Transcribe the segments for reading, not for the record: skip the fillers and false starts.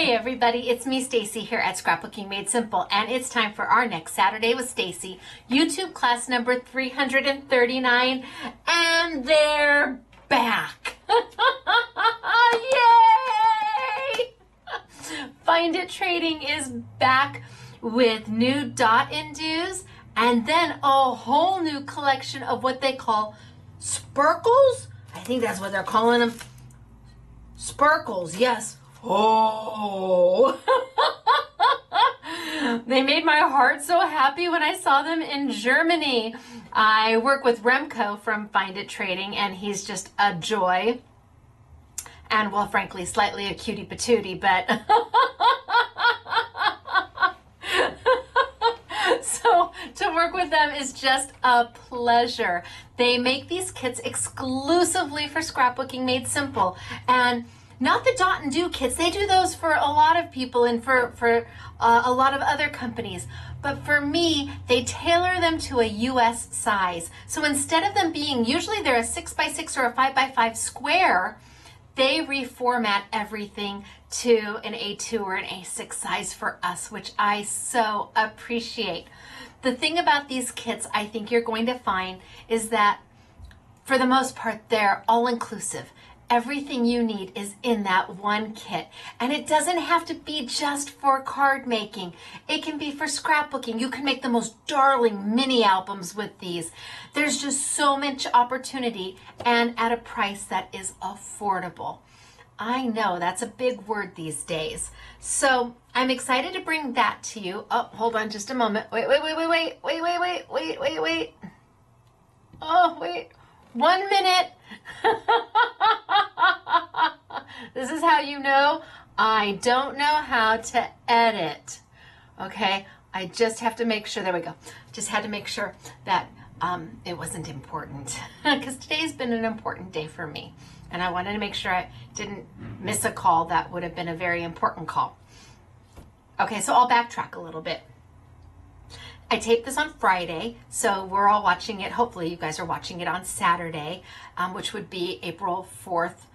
Hey everybody, it's me Stacy here at Scrapbooking Made Simple, and it's time for our next Saturday with Stacy, YouTube class number 339, and they're back. Yay! Find It Trading is back with new dot and do's, and then a whole new collection of what they call sparkles. I think that's what they're calling them. Sparkles, yes. Oh, they made my heart so happy when I saw them in Germany. I work with Remco from Find It Trading, and he's just a joy. And, well, frankly, slightly a cutie patootie, but so to work with them is just a pleasure. They make these kits exclusively for Scrapbooking Made Simple, and not the dot and do kits. They do those for a lot of people and for a lot of other companies. But for me, they tailor them to a US size. So instead of them being, usually they're a 6x6 or a 5x5 square, they reformat everything to an A2 or an A6 size for us, which I so appreciate. The thing about these kits I think you're going to find is that for the most part, they're all inclusive. Everything you need is in that one kit. And it doesn't have to be just for card making. It can be for scrapbooking. You can make the most darling mini albums with these. There's just so much opportunity and at a price that is affordable. I know that's a big word these days. So I'm excited to bring that to you. Oh, hold on just a moment. Wait. Oh, wait. 1 minute. This is how you know I don't know how to edit. Okay, I just have to make sure, there we go. Just had to make sure that it wasn't important because today's been an important day for me. And I wanted to make sure I didn't miss a call that would have been a very important call. Okay, so I'll backtrack a little bit. I taped this on Friday, so we're all watching it. Hopefully you guys are watching it on Saturday, which would be April 4th.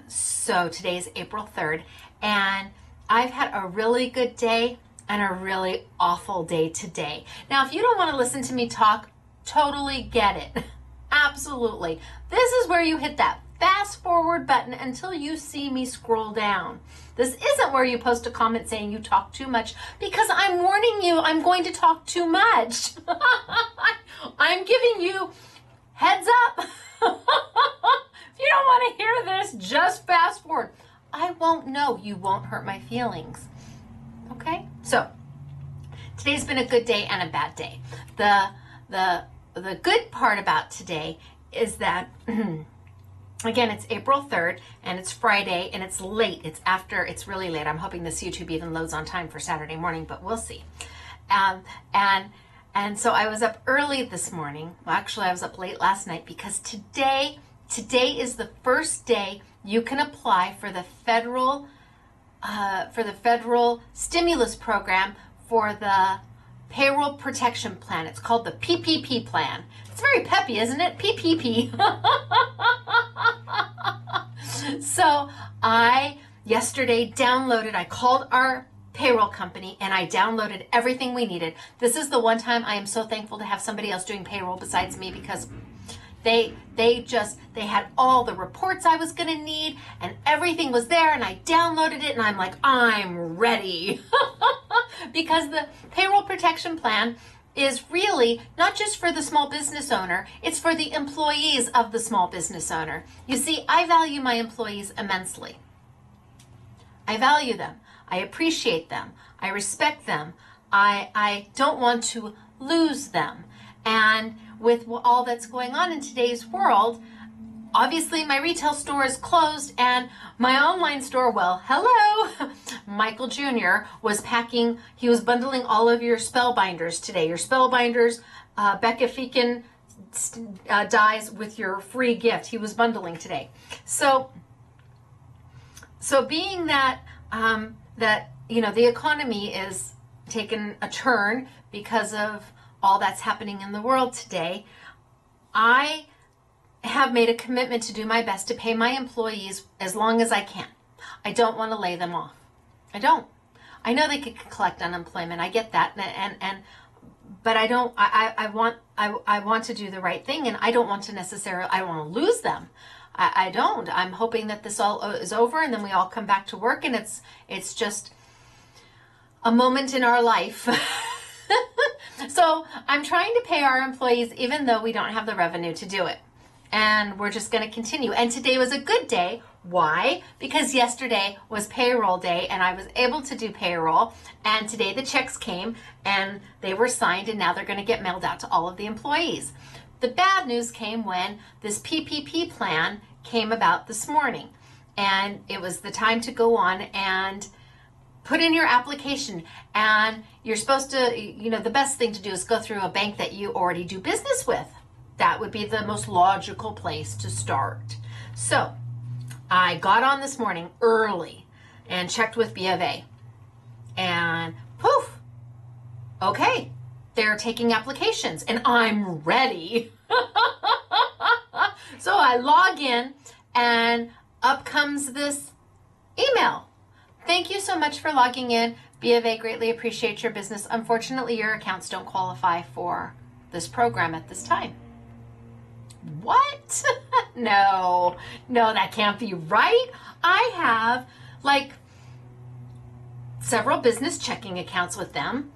So today's April 3rd. And I've had a really good day and a really awful day today. Now, if you don't want to listen to me talk, totally get it. Absolutely. This is where you hit that fast forward button until you see me scroll down. This isn't where you post a comment saying you talk too much, because I'm warning you I'm going to talk too much. I'm giving you heads up. If you don't want to hear this, just fast forward. I won't know. You won't hurt my feelings. Okay? So today's been a good day and a bad day. The good part about today is that again, it's April 3rd, and it's Friday, and it's late. It's really late. I'm hoping this YouTube even loads on time for Saturday morning, but we'll see. And so I was up early this morning. Well, actually, I was up late last night because today is the first day you can apply for the federal stimulus program for the payroll protection plan. It's called the PPP plan. It's very peppy, isn't it? PPP. So I yesterday I called our payroll company and I downloaded everything we needed. This is the one time I am so thankful to have somebody else doing payroll besides me, because they had all the reports I was going to need and everything was there, and I downloaded it and I'm like, I'm ready. Because the payroll protection plan is really not just for the small business owner, it's for the employees of the small business owner. You see, I value my employees immensely. I value them. I appreciate them. I respect them. I don't want to lose them. And with all that's going on in today's world, obviously my retail store is closed, and my online store, well, hello. Michael Jr. was packing, he was bundling all of your spellbinders today. Your spellbinders, Becca Feekin dies with your free gift. He was bundling today. So being that, the economy is taking a turn because of all that's happening in the world today, I have made a commitment to do my best to pay my employees as long as I can. I don't want to lay them off. I don't. I know they could collect unemployment. I get that. But I don't, I want to do the right thing, and I don't want to necessarily, I don't want to lose them. I don't. I'm hoping that this all is over and then we all come back to work, and it's just a moment in our life. So I'm trying to pay our employees even though we don't have the revenue to do it. And we're just going to continue. And today was a good day. Why? Because yesterday was payroll day and I was able to do payroll. And today the checks came and they were signed, and now they're going to get mailed out to all of the employees. The bad news came when this PPP plan came about this morning. And it was the time to go on and put in your application, and you're supposed to, the best thing to do is go through a bank that you already do business with. That would be the most logical place to start. So I got on this morning early and checked with B of A, and poof, okay, they're taking applications and I'm ready. So I log in and up comes this email. Thank you so much for logging in. B of A greatly appreciates your business. Unfortunately, your accounts don't qualify for this program at this time. What? No, that can't be right. I have like several business checking accounts with them.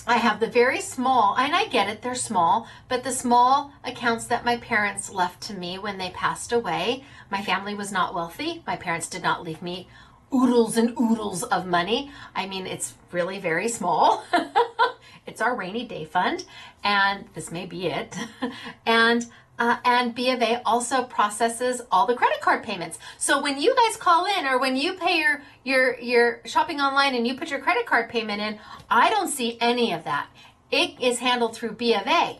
I have the very small, and I get it, they're small, but the small accounts that my parents left to me when they passed away. My family was not wealthy. My parents did not leave me oodles and oodles of money. I mean, it's really very small. It's our rainy day fund, and this may be it. And B of A also processes all the credit card payments. So when you guys call in, or when you pay your shopping online and you put your credit card payment in, I don't see any of that. It is handled through B of A,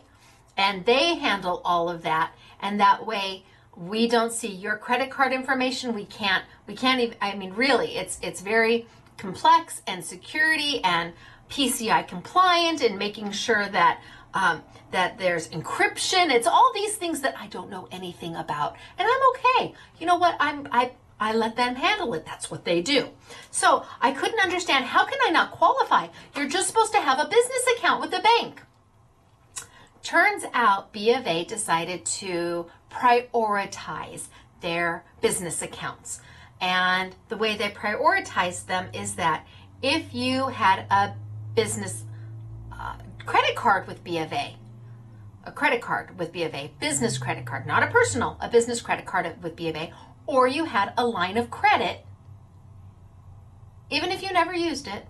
and they handle all of that. And that way, we don't see your credit card information. We can't even, I mean, really, it's very complex, and security and PCI compliant, and making sure that that there's encryption. It's all these things that I don't know anything about, and I'm okay. You know what? I let them handle it. That's what they do. So I couldn't understand, how can I not qualify? You're just supposed to have a business account with the bank. Turns out B of A decided to prioritize their business accounts. And the way they prioritize them is that if you had a business credit card with B of A, business credit card, not a personal, a business credit card with B of A, or you had a line of credit, even if you never used it,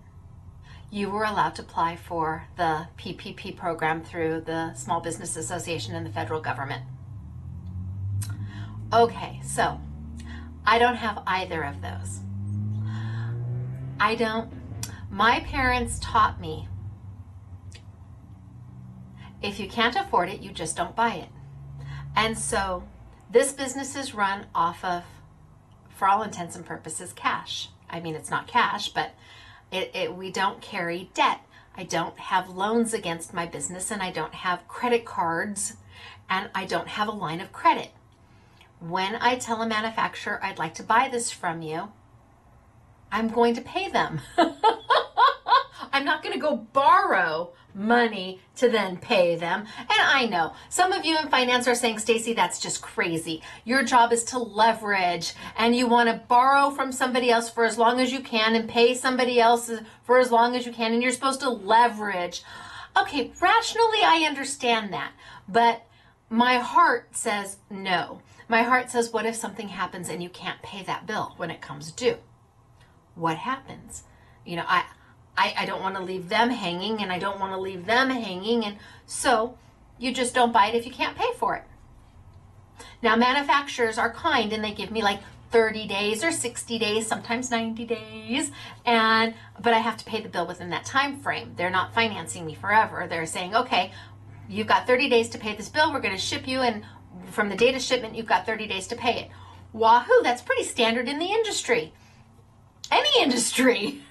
you were allowed to apply for the PPP program through the Small Business Association and the federal government. Okay, so I don't have either of those. My parents taught me, if you can't afford it, you just don't buy it. And so this business is run off of, for all intents and purposes, cash. I mean, it's not cash, but we don't carry debt. I don't have loans against my business, and I don't have credit cards, and I don't have a line of credit. When I tell a manufacturer I'd like to buy this from you, I'm going to pay them. I'm not going to go borrow money to then pay them. And I know some of you in finance are saying, Stacy, that's just crazy. Your job is to leverage, and you want to borrow from somebody else for as long as you can and pay somebody else for as long as you can, and you're supposed to leverage. Okay, rationally, I understand that, but my heart says no. My heart says, what if something happens and you can't pay that bill when it comes due? What happens? You know, I don't want to leave them hanging, and I don't want to leave them hanging, and so you just don't buy it if you can't pay for it. Now, manufacturers are kind, and they give me like 30 days or 60 days, sometimes 90 days, but I have to pay the bill within that time frame. They're not financing me forever. They're saying, okay, you've got 30 days to pay this bill. We're going to ship you, and from the date of shipment, you've got 30 days to pay it. Wahoo, that's pretty standard in the industry. Any industry.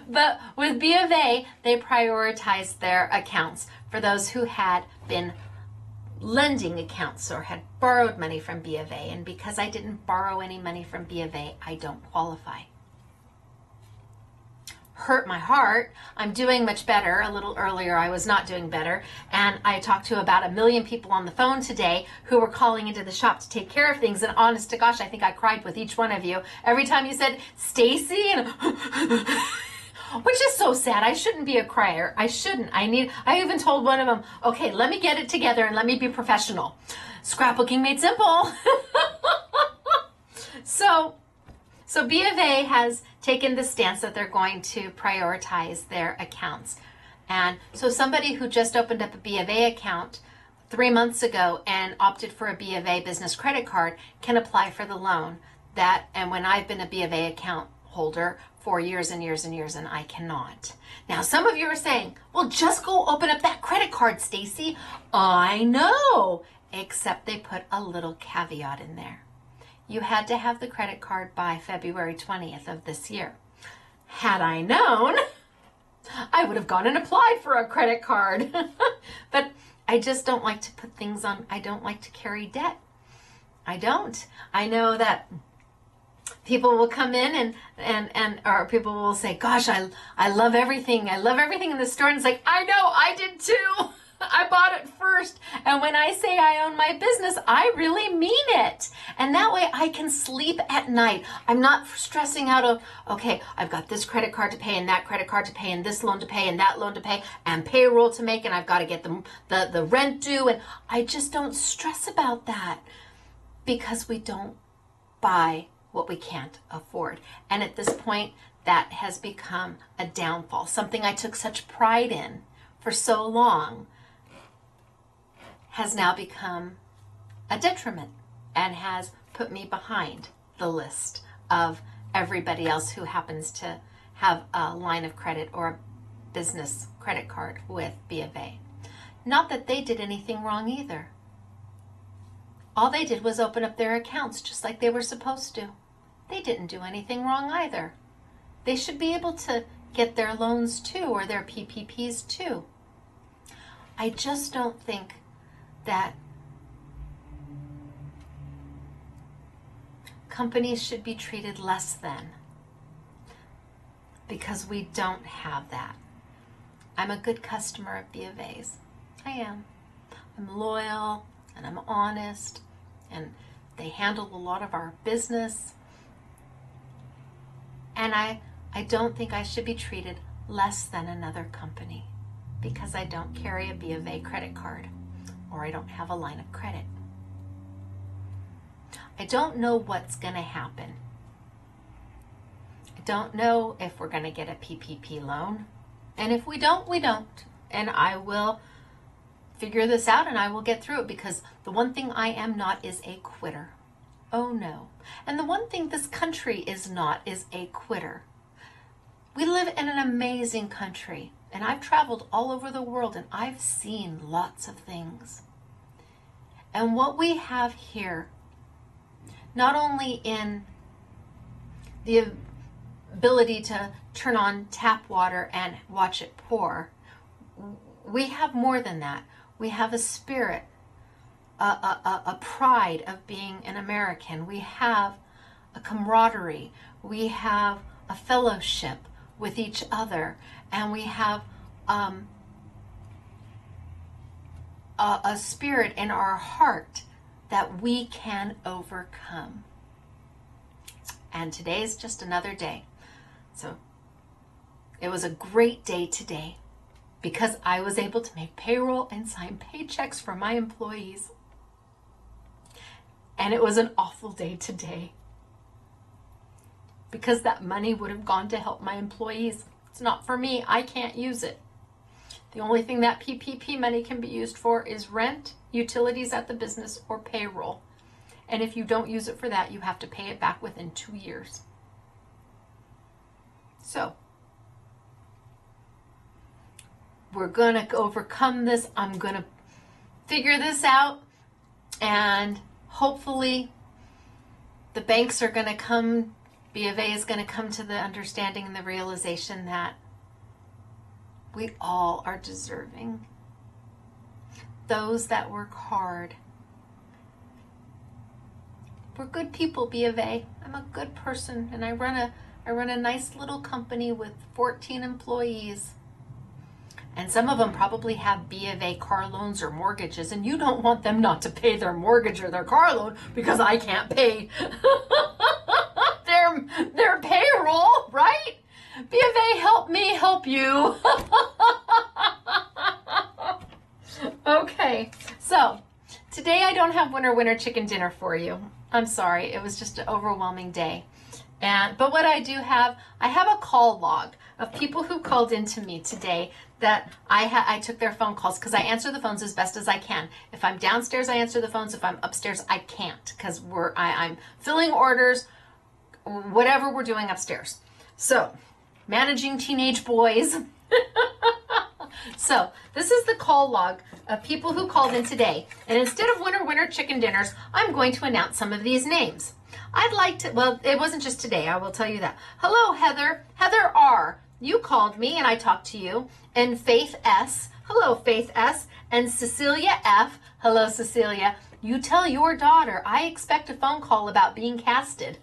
But with B of A, they prioritized their accounts for those who had been lending accounts or had borrowed money from B of A. And because I didn't borrow any money from B of A, I don't qualify. hurt my heart. I'm doing much better. A little earlier, I was not doing better. And I talked to about 1 million people on the phone today who were calling into the shop to take care of things. And honest to gosh, I think I cried with each one of you. Every time you said, Stacy, and which is so sad. I shouldn't be a crier. I shouldn't. I even told one of them, okay, let me get it together and let me be professional. Scrapbooking made simple. So B of A has taken the stance that they're going to prioritize their accounts. And so somebody who just opened up a B of A account 3 months ago and opted for a B of A business credit card can apply for the loan. And when I've been a B of A account holder for years and years and years, and I cannot. Now, some of you are saying, well, just go open up that credit card, Stacy. I know, except they put a little caveat in there. You had to have the credit card by February 20th of this year. Had I known, I would have gone and applied for a credit card. But I just don't like to put things on. I don't like to carry debt. I don't. I know that people will come in or people will say, gosh, I love everything. I love everything in the store. And it's like, I know, I did too. I bought it first. And when I say I own my business, I really mean it. And that way I can sleep at night. I'm not stressing out of, okay, I've got this credit card to pay and that credit card to pay and this loan to pay and that loan to pay and payroll to make, and I've got to get the rent due. And I just don't stress about that because we don't buy what we can't afford. And at this point, that has become a downfall. Something I took such pride in for so long has now become a detriment and has put me behind the list of everybody else who happens to have a line of credit or a business credit card with B of A. Not that they did anything wrong either. All they did was open up their accounts just like they were supposed to. They didn't do anything wrong either. They should be able to get their loans too, or their PPPs too. I just don't think that companies should be treated less than because we don't have that. I'm a good customer of B of A's. I am. I'm loyal and I'm honest, and they handle a lot of our business. And I don't think I should be treated less than another company because I don't carry a B of A credit card or I don't have a line of credit. I don't know what's going to happen. I don't know if we're going to get a PPP loan. And if we don't, we don't. And I will figure this out and I will get through it, because the one thing I am not is a quitter. Oh no. And the one thing this country is not is a quitter. We live in an amazing country, and I've traveled all over the world and I've seen lots of things. And what we have here, not only in the ability to turn on tap water and watch it pour, we have more than that. We have a spirit, a pride of being an American. We have a camaraderie. We have a fellowship with each other, and we have a spirit in our heart that we can overcome. And today is just another day. So it was a great day today because I was able to make payroll and sign paychecks for my employees. And it was an awful day today because that money would have gone to help my employees. It's not for me. I can't use it. The only thing that PPP money can be used for is rent, utilities at the business, or payroll. And if you don't use it for that, you have to pay it back within 2 years. So we're going to overcome this. I'm going to figure this out, and hopefully the banks are going to come, B of A is going to come to the understanding and the realization that we all are deserving. Those that work hard. We're good people, B of A. I'm a good person, and I run I run a nice little company with 14 employees. And some of them probably have B of A car loans or mortgages, and you don't want them not to pay their mortgage or their car loan because I can't pay their payroll, right? B of A, help me help you. Okay, so today I don't have winner chicken dinner for you. I'm sorry, it was just an overwhelming day. But what I do have, I have a call log of people who called in to me today that I took their phone calls because I answer the phones as best as I can. If I'm downstairs, I answer the phones. If I'm upstairs, I can't because I'm filling orders, whatever we're doing upstairs. So, managing teenage boys. So, this is the call log of people who called in today. And instead of winner chicken dinners, I'm going to announce some of these names. I'd like to, well, it wasn't just today, I will tell you that. Hello, Heather. Heather R. You called me and I talked to you. And Faith S. Hello, Faith S. And Cecilia F. Hello, Cecilia. You tell your daughter I expect a phone call about being casted.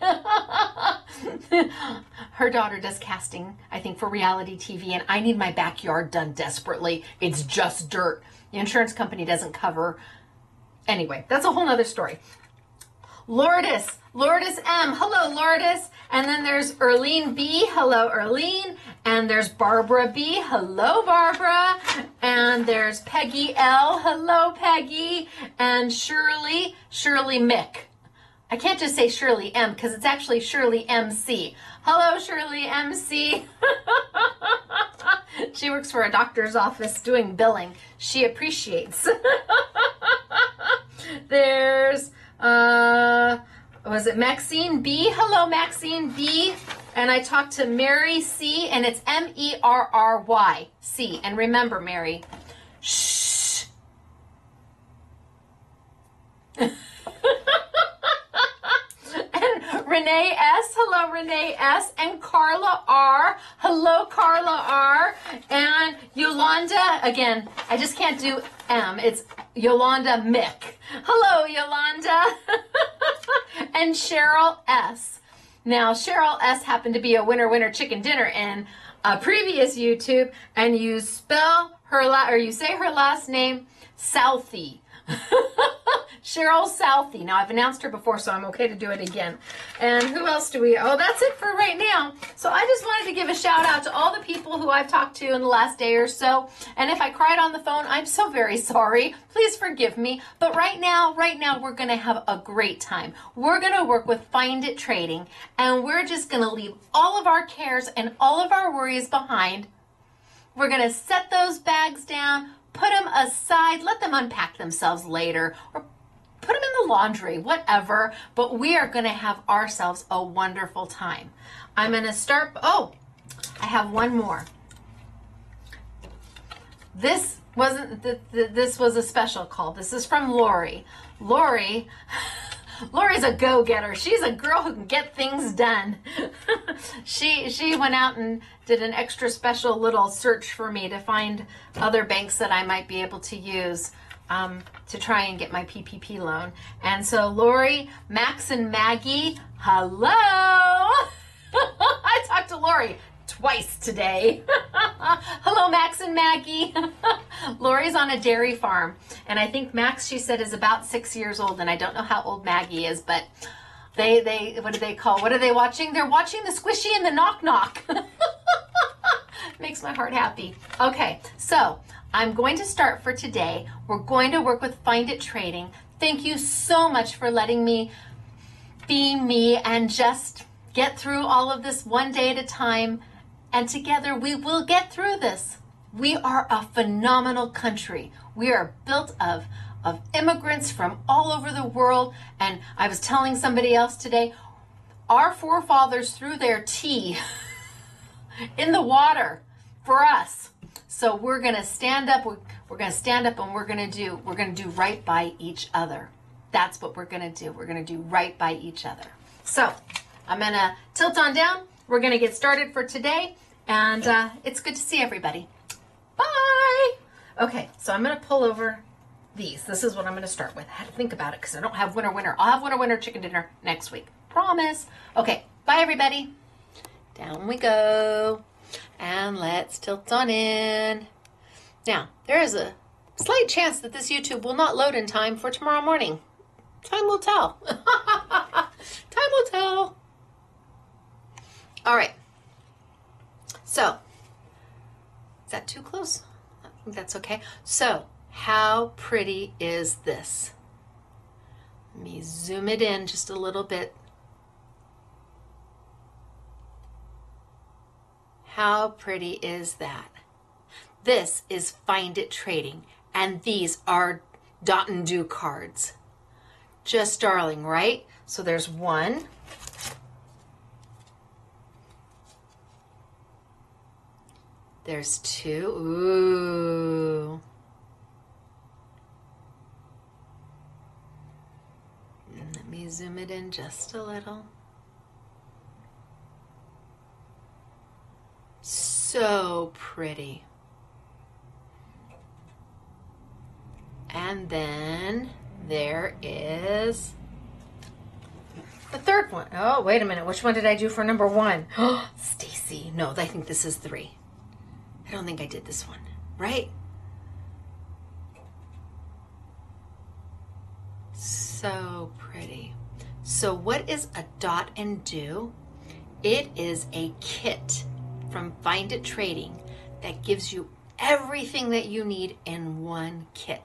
Her daughter does casting, I think, for reality TV, and I need my backyard done desperately. It's just dirt. The insurance company doesn't cover. Anyway, that's a whole nother story. Lourdes M. Hello, Lourdes. And then there's Erlene B. Hello, Erlene. And there's Barbara B. Hello, Barbara. And there's Peggy L. Hello, Peggy. And Shirley Mick. I can't just say Shirley M because it's actually Shirley MC. Hello, Shirley MC. She works for a doctor's office doing billing. She appreciates. There's was it Maxine B? Hello, Maxine B. And I talked to Mary C, and it's Merry C. And remember, Mary, shh. And Renee S. Hello, Renee S. And Carla R. Hello, Carla R. And Yolanda, again, I just can't do M. It's Yolanda Mick. Hello, Yolanda. And Cheryl S. Now, Cheryl S. happened to be a winner chicken dinner in a previous YouTube, and you spell her you say her last name Southie. Cheryl Southie. Now, I've announced her before, so I'm okay to do it again. And who else do we? Oh, that's it for right now. So I just wanted to give a shout out to all the people who I've talked to in the last day or so. And if I cried on the phone, I'm so very sorry. Please forgive me. But right now, we're going to have a great time. We're going to work with Find It Trading, and we're just going to leave all of our cares and all of our worries behind. We're going to set those bags down, put them aside, let them unpack themselves later, or put them in the laundry, whatever. But we are going to have ourselves a wonderful time. I'm going to start. Oh, I have one more. This wasn't. This was a special call. This is from Lori. Lori's a go-getter. She's a girl who can get things done. She went out and did an extra special little search for me to find other banks that I might be able to use to try and get my PPP loan. And so Lori, Max, and Maggie, hello. I talked to Lori twice today. Hello, Max and Maggie. Lori's on a dairy farm, and I think Max, she said, is about 6 years old, and I don't know how old Maggie is, but they what do they call, what are they watching? They're watching the Squishy and the Knock Knock. Makes my heart happy. Okay, so I'm going to start for today. We're going to work with Find It Trading. Thank you so much for letting me be me and just get through all of this one day at a time. And together we will get through this. We are a phenomenal country. We are built of immigrants from all over the world. And I was telling somebody else today, our forefathers threw their tea in the water for us. So we're going to stand up. We're going to stand up, and we're going to do right by each other. That's what we're going to do. We're going to do right by each other. So I'm going to tilt on down. We're going to get started for today, and it's good to see everybody. Bye. Okay, so I'm going to pull over these. This is what I'm going to start with. I had to think about it because I don't have winner. I'll have winner chicken dinner next week. Promise. Okay, bye everybody. Down we go. And let's tilt on in. Now, there is a slight chance that this YouTube will not load in time for tomorrow morning. Time will tell. Time will tell. All right. So, is that too close? I think that's okay. So, how pretty is this? Let me zoom it in just a little bit. How pretty is that? This is Find It Trading, and these are Dot and Do cards. Just darling, right? So there's one. There's two. Ooh. Let me zoom it in just a little. So pretty. And then there is the third one. Oh, wait a minute. Which one did I do for number one? Oh, Stacy. No, I think this is 3. I don't think I did this one, right? So pretty. So what is a Dot and Do? It is a kit from Find It Trading that gives you everything that you need in one kit.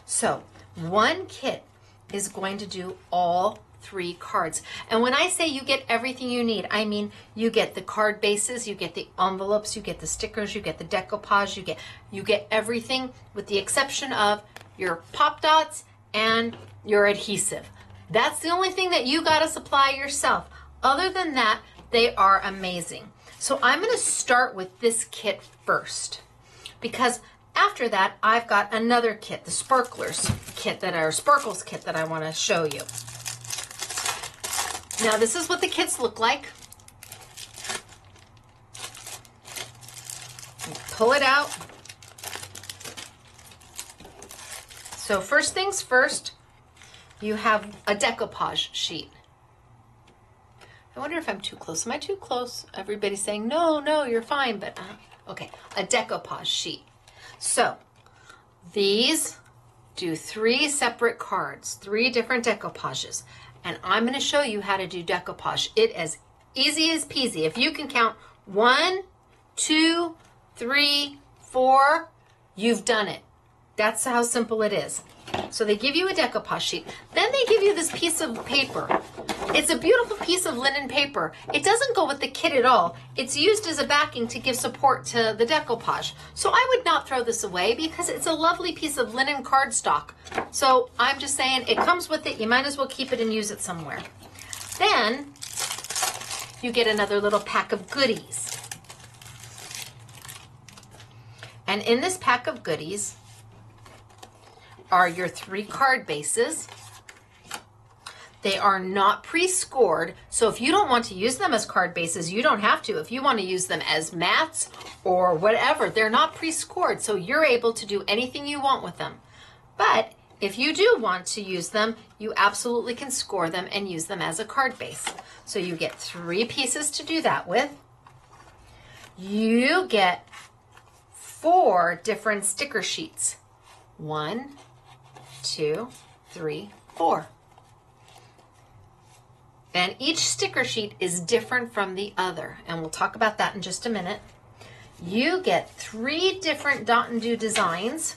So one kit is going to do all 3 cards. And when I say you get everything you need, I mean you get the card bases, you get the envelopes, you get the stickers, you get the decoupage, you get everything with the exception of your pop dots and your adhesive. That's the only thing that you got to supply yourself. Other than that, they are amazing. So I'm going to start with this kit first, because after that I've got another kit, the Sparklers kit Sparkles kit that I want to show you. Now this is what the kits look like. Pull it out. So first things first, you have a decoupage sheet. I wonder if I'm too close. Am I too close? Everybody's saying, no, no, you're fine. But, okay, a decoupage sheet. So, these do 3 separate cards, 3 different decoupages. And I'm going to show you how to do decoupage. It is easy as peasy. If you can count 1, 2, 3, 4, you've done it. That's how simple it is. So they give you a decoupage sheet. Then they give you this piece of paper. It's a beautiful piece of linen paper. It doesn't go with the kit at all. It's used as a backing to give support to the decoupage. So I would not throw this away because it's a lovely piece of linen cardstock. So I'm just saying it comes with it. You might as well keep it and use it somewhere. Then you get another little pack of goodies. And in this pack of goodies are your 3 card bases. They are not pre-scored, so if you don't want to use them as card bases, you don't have to. If you want to use them as mats or whatever, they're not pre-scored, so you're able to do anything you want with them. But if you do want to use them, you absolutely can score them and use them as a card base. So you get 3 pieces to do that with. You get 4 different sticker sheets. 1, 2, 3, 4. And each sticker sheet is different from the other, and we'll talk about that in just a minute. You get 3 different Dot and Do designs,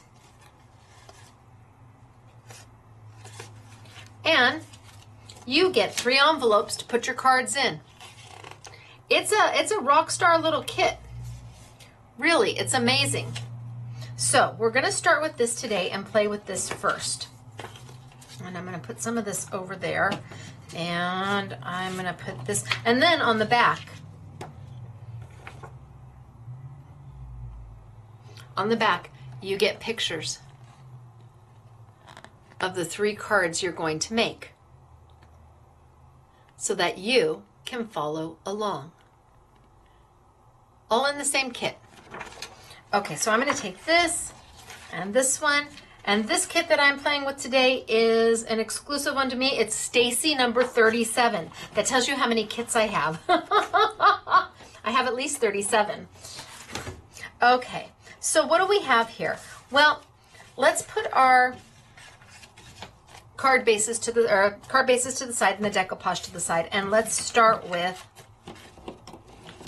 and you get 3 envelopes to put your cards in. It's a rock star little kit. Really, it's amazing. So we're going to start with this today and play with this first. And I'm going to put some of this over there. And I'm going to put this, and then on the back, you get pictures of the 3 cards you're going to make so that you can follow along. All in the same kit. Okay, so I'm going to take this and this one. And this kit that I'm playing with today is an exclusive one to me. It's Stacy number 37. That tells you how many kits I have. I I have at least 37. Okay, so what do we have here? Well, let's put our card bases to the side and the decoupage to the side, and let's start with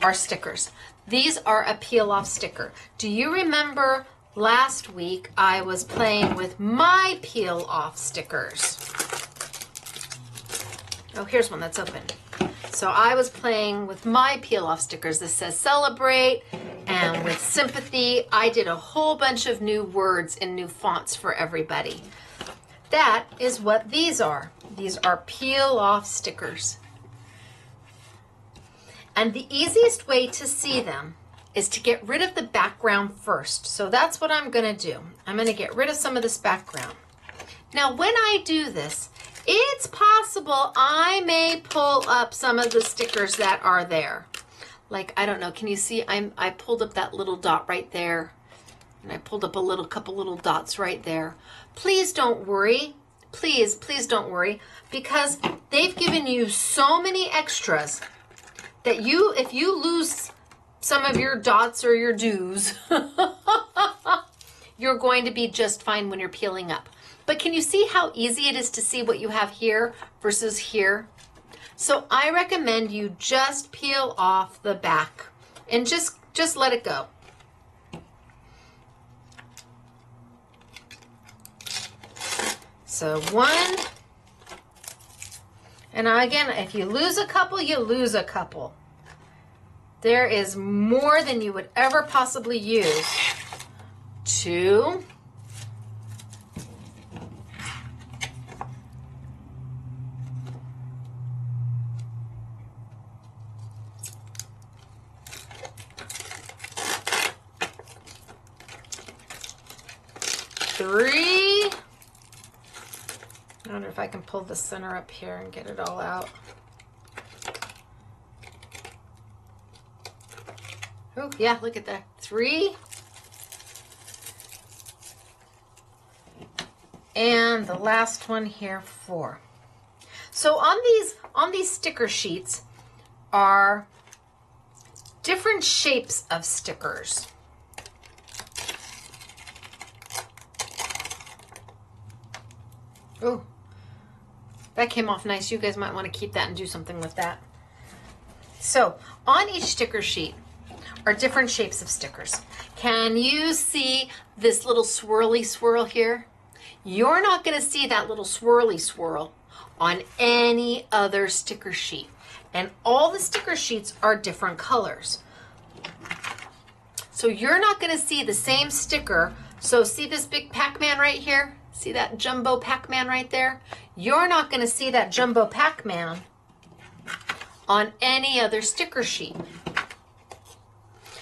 our stickers. These are a peel-off sticker. Do you remember last week I was playing with my peel-off stickers? Oh, here's one that's open. So I was playing with my peel-off stickers. This says celebrate, and with sympathy, I did a whole bunch of new words in new fonts for everybody. That is what these are. These are peel-off stickers. And the easiest way to see them is to get rid of the background first. So that's what I'm gonna do. I'm gonna get rid of some of this background. Now, when I do this, it's possible I may pull up some of the stickers that are there. Like, I don't know, can you see, I pulled up that little dot right there, and I pulled up a couple little dots right there. Please don't worry, please don't worry, because they've given you so many extras that if you lose some of your dots or your do's, you're going to be just fine when you're peeling up. But can you see how easy it is to see what you have here versus here? So I recommend you just peel off the back and just let it go. So one, and again, if you lose a couple, you lose a couple. There is more than you would ever possibly use. Two. Three. I wonder if I can pull the center up here and get it all out. Oh, yeah, look at that. 3. And the last one here, 4. So on these sticker sheets are different shapes of stickers. Oh, that came off nice. You guys might want to keep that and do something with that. So on each sticker sheet are different shapes of stickers. Can you see this little swirly swirl here? You're not going to see that little swirly swirl on any other sticker sheet. And all the sticker sheets are different colors. So you're not going to see the same sticker. So see this big Pac-Man right here? See that jumbo Pac-Man right there? You're not going to see that jumbo Pac-Man on any other sticker sheet.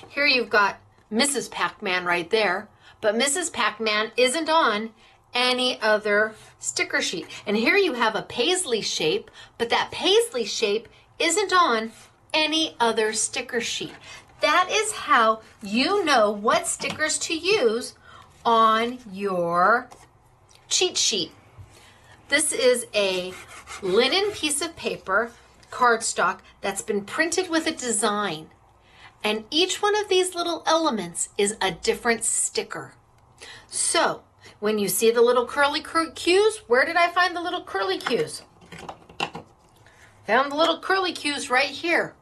Here you've got Mrs. Pac-Man right there, but Mrs. Pac-Man isn't on any other sticker sheet. And here you have a paisley shape, but that paisley shape isn't on any other sticker sheet. That is how you know what stickers to use on your cheat sheet. This is a linen piece of paper, cardstock, that's been printed with a design. And each one of these little elements is a different sticker. So when you see the little curly cues, where did I find the little curly cues? Found the little curly cues right here.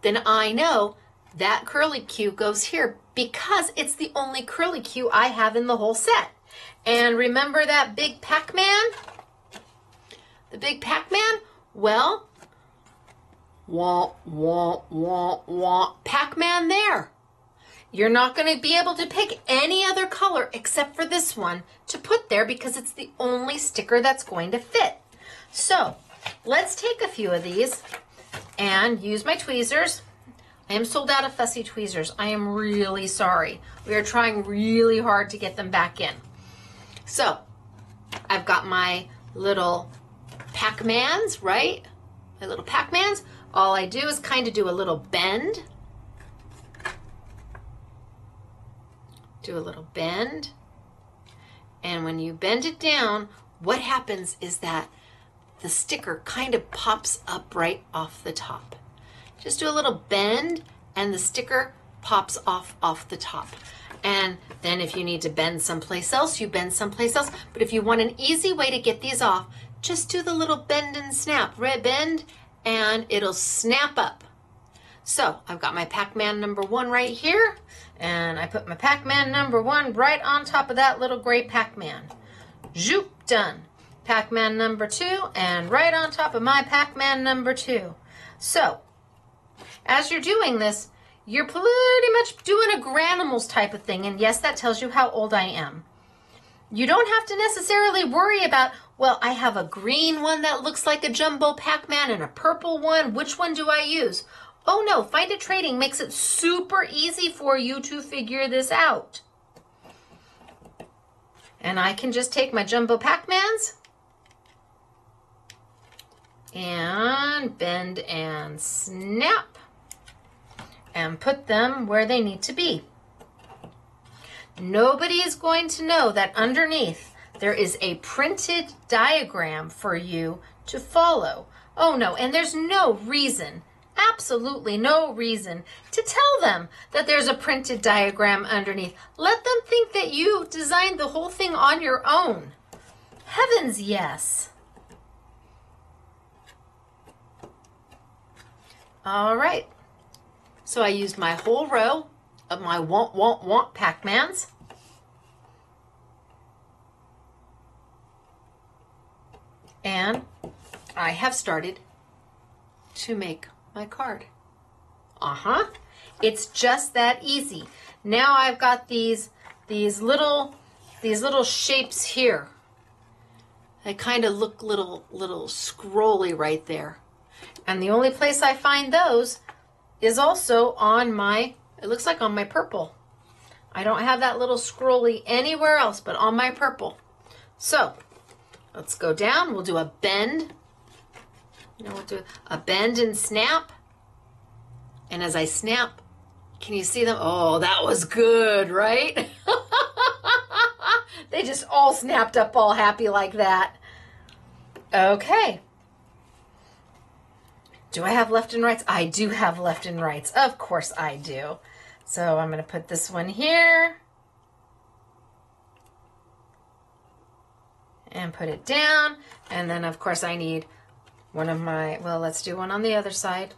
Then I know that curly cue goes here because it's the only curly cue I have in the whole set. And remember that big Pac-Man? The big Pac-Man? Well, wah, wah, wah, wah, Pac-Man there. You're not going to be able to pick any other color except for this one to put there because it's the only sticker that's going to fit. So let's take a few of these and use my tweezers. I am sold out of fussy tweezers. I am really sorry. We are trying really hard to get them back in. So I've got my little Pac-Mans, right? My little Pac-Mans. All I do is kind of do a little bend. Do a little bend. And when you bend it down, what happens is that the sticker kind of pops up right off the top. Just do a little bend and the sticker pops off the top. And then if you need to bend someplace else, you bend someplace else. But if you want an easy way to get these off, just do the little bend and snap. Bend, and it'll snap up. So I've got my Pac-Man number 1 right here, and I put my Pac-Man number 1 right on top of that little gray Pac-Man. Zoop, done. Pac-Man number 2, and right on top of my Pac-Man number 2. So as you're doing this, you're pretty much doing a Granimals type of thing, and yes, that tells you how old I am. You don't have to necessarily worry about, well, I have a green one that looks like a jumbo Pac-Man and a purple one. Which one do I use? Oh no, Find It Trading makes it super easy for you to figure this out. And I can just take my jumbo Pac-Mans and bend and snap and put them where they need to be. Nobody is going to know that underneath there is a printed diagram for you to follow. Oh no, and there's no reason, absolutely no reason to tell them that there's a printed diagram underneath. Let them think that you designed the whole thing on your own. Heavens, yes. All right. So I used my whole row of my want Pac-Mans. And I have started to make my card. It's just that easy. Now I've got these little shapes here. They kind of look little scrolly right there. And the only place I find those is also on my, it looks like on my purple. I don't have that little scrolly anywhere else but on my purple. So let's go down. We'll do a bend. We'll do a bend and snap. And as I snap, can you see them? Oh, that was good, right? They just all snapped up all happy like that. Okay. Do I have left and rights? I do have left and rights. Of course I do. So I'm going to put this one here. And put it down. And then, of course, I need one of my, well, let's do one on the other side.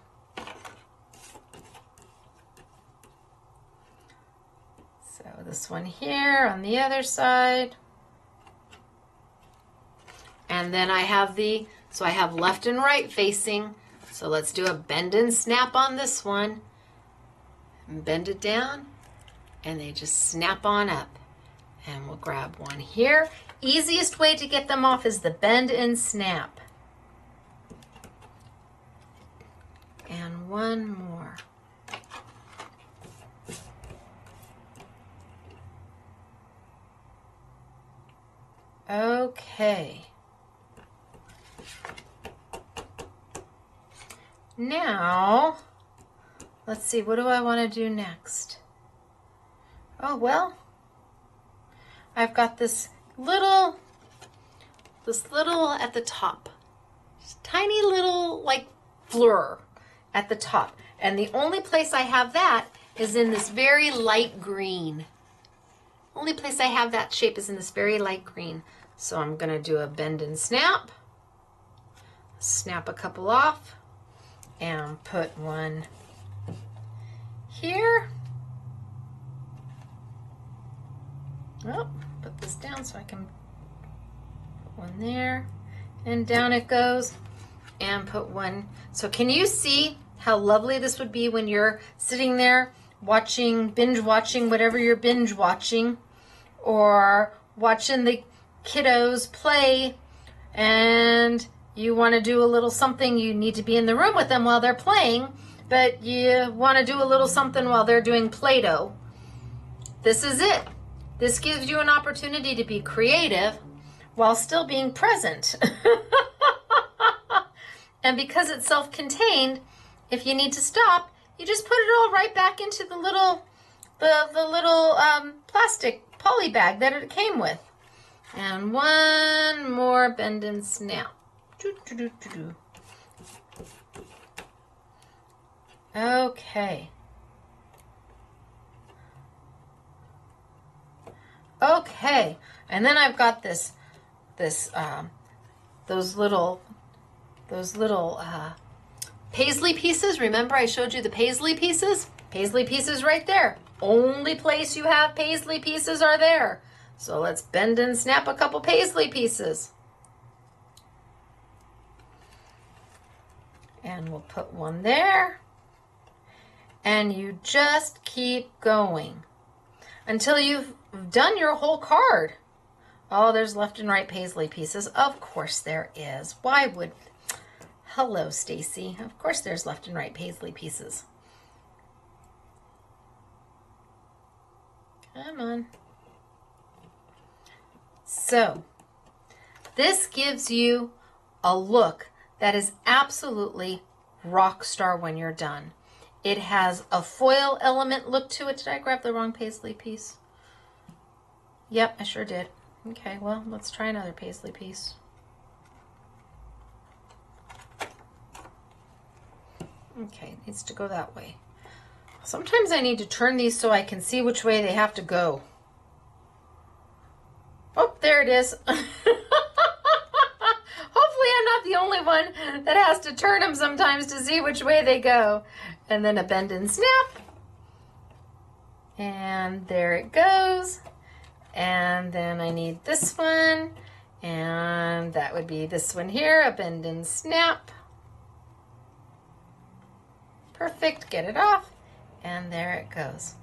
So this one here on the other side. And then I have so I have left and right facing. So let's do a bend and snap on this one. And bend it down, and they just snap on up. And we'll grab one here. Easiest way to get them off is the bend and snap. And one more. Okay. Now, let's see, what do I want to do next? Oh, well, I've got this little at the top. Just tiny little, like, fleur at the top. And the only place I have that is in this very light green. Only place I have that shape is in this very light green. So I'm going to do a bend and snap. Snap a couple off. And put one here. Oh, put this down so I can put one there. And down it goes. And put one. So can you see how lovely this would be when you're sitting there watching, binge watching, whatever you're binge watching, or watching the kiddos play, and you want to do a little something. You need to be in the room with them while they're playing, but you want to do a little something while they're doing Play-Doh. This is it. This gives you an opportunity to be creative while still being present. And because it's self-contained, if you need to stop, you just put it all right back into the little plastic poly bag that it came with. And one more bend and snap. Okay. Okay, and then I've got those little paisley pieces. Remember I showed you the paisley pieces? Paisley pieces right there. Only place you have paisley pieces are there. So let's bend and snap a couple paisley pieces. And we'll put one there. And you just keep going until you've done your whole card. Oh, there's left and right paisley pieces. Of course there is. Why would... Hello, Stacy. Of course there's left and right paisley pieces. Come on. So, this gives you a look that is absolutely rock star when you're done. It has a foil element look to it. Did I grab the wrong paisley piece? Yep, I sure did. Okay, well, let's try another paisley piece. Okay, it needs to go that way. Sometimes I need to turn these so I can see which way they have to go. Oh, there it is. Hopefully I'm not the only one that has to turn them sometimes to see which way they go. And then a bend and snap. And there it goes. And then I need this one. And that would be this one here, a bend and snap. Perfect, get it off. And there it goes.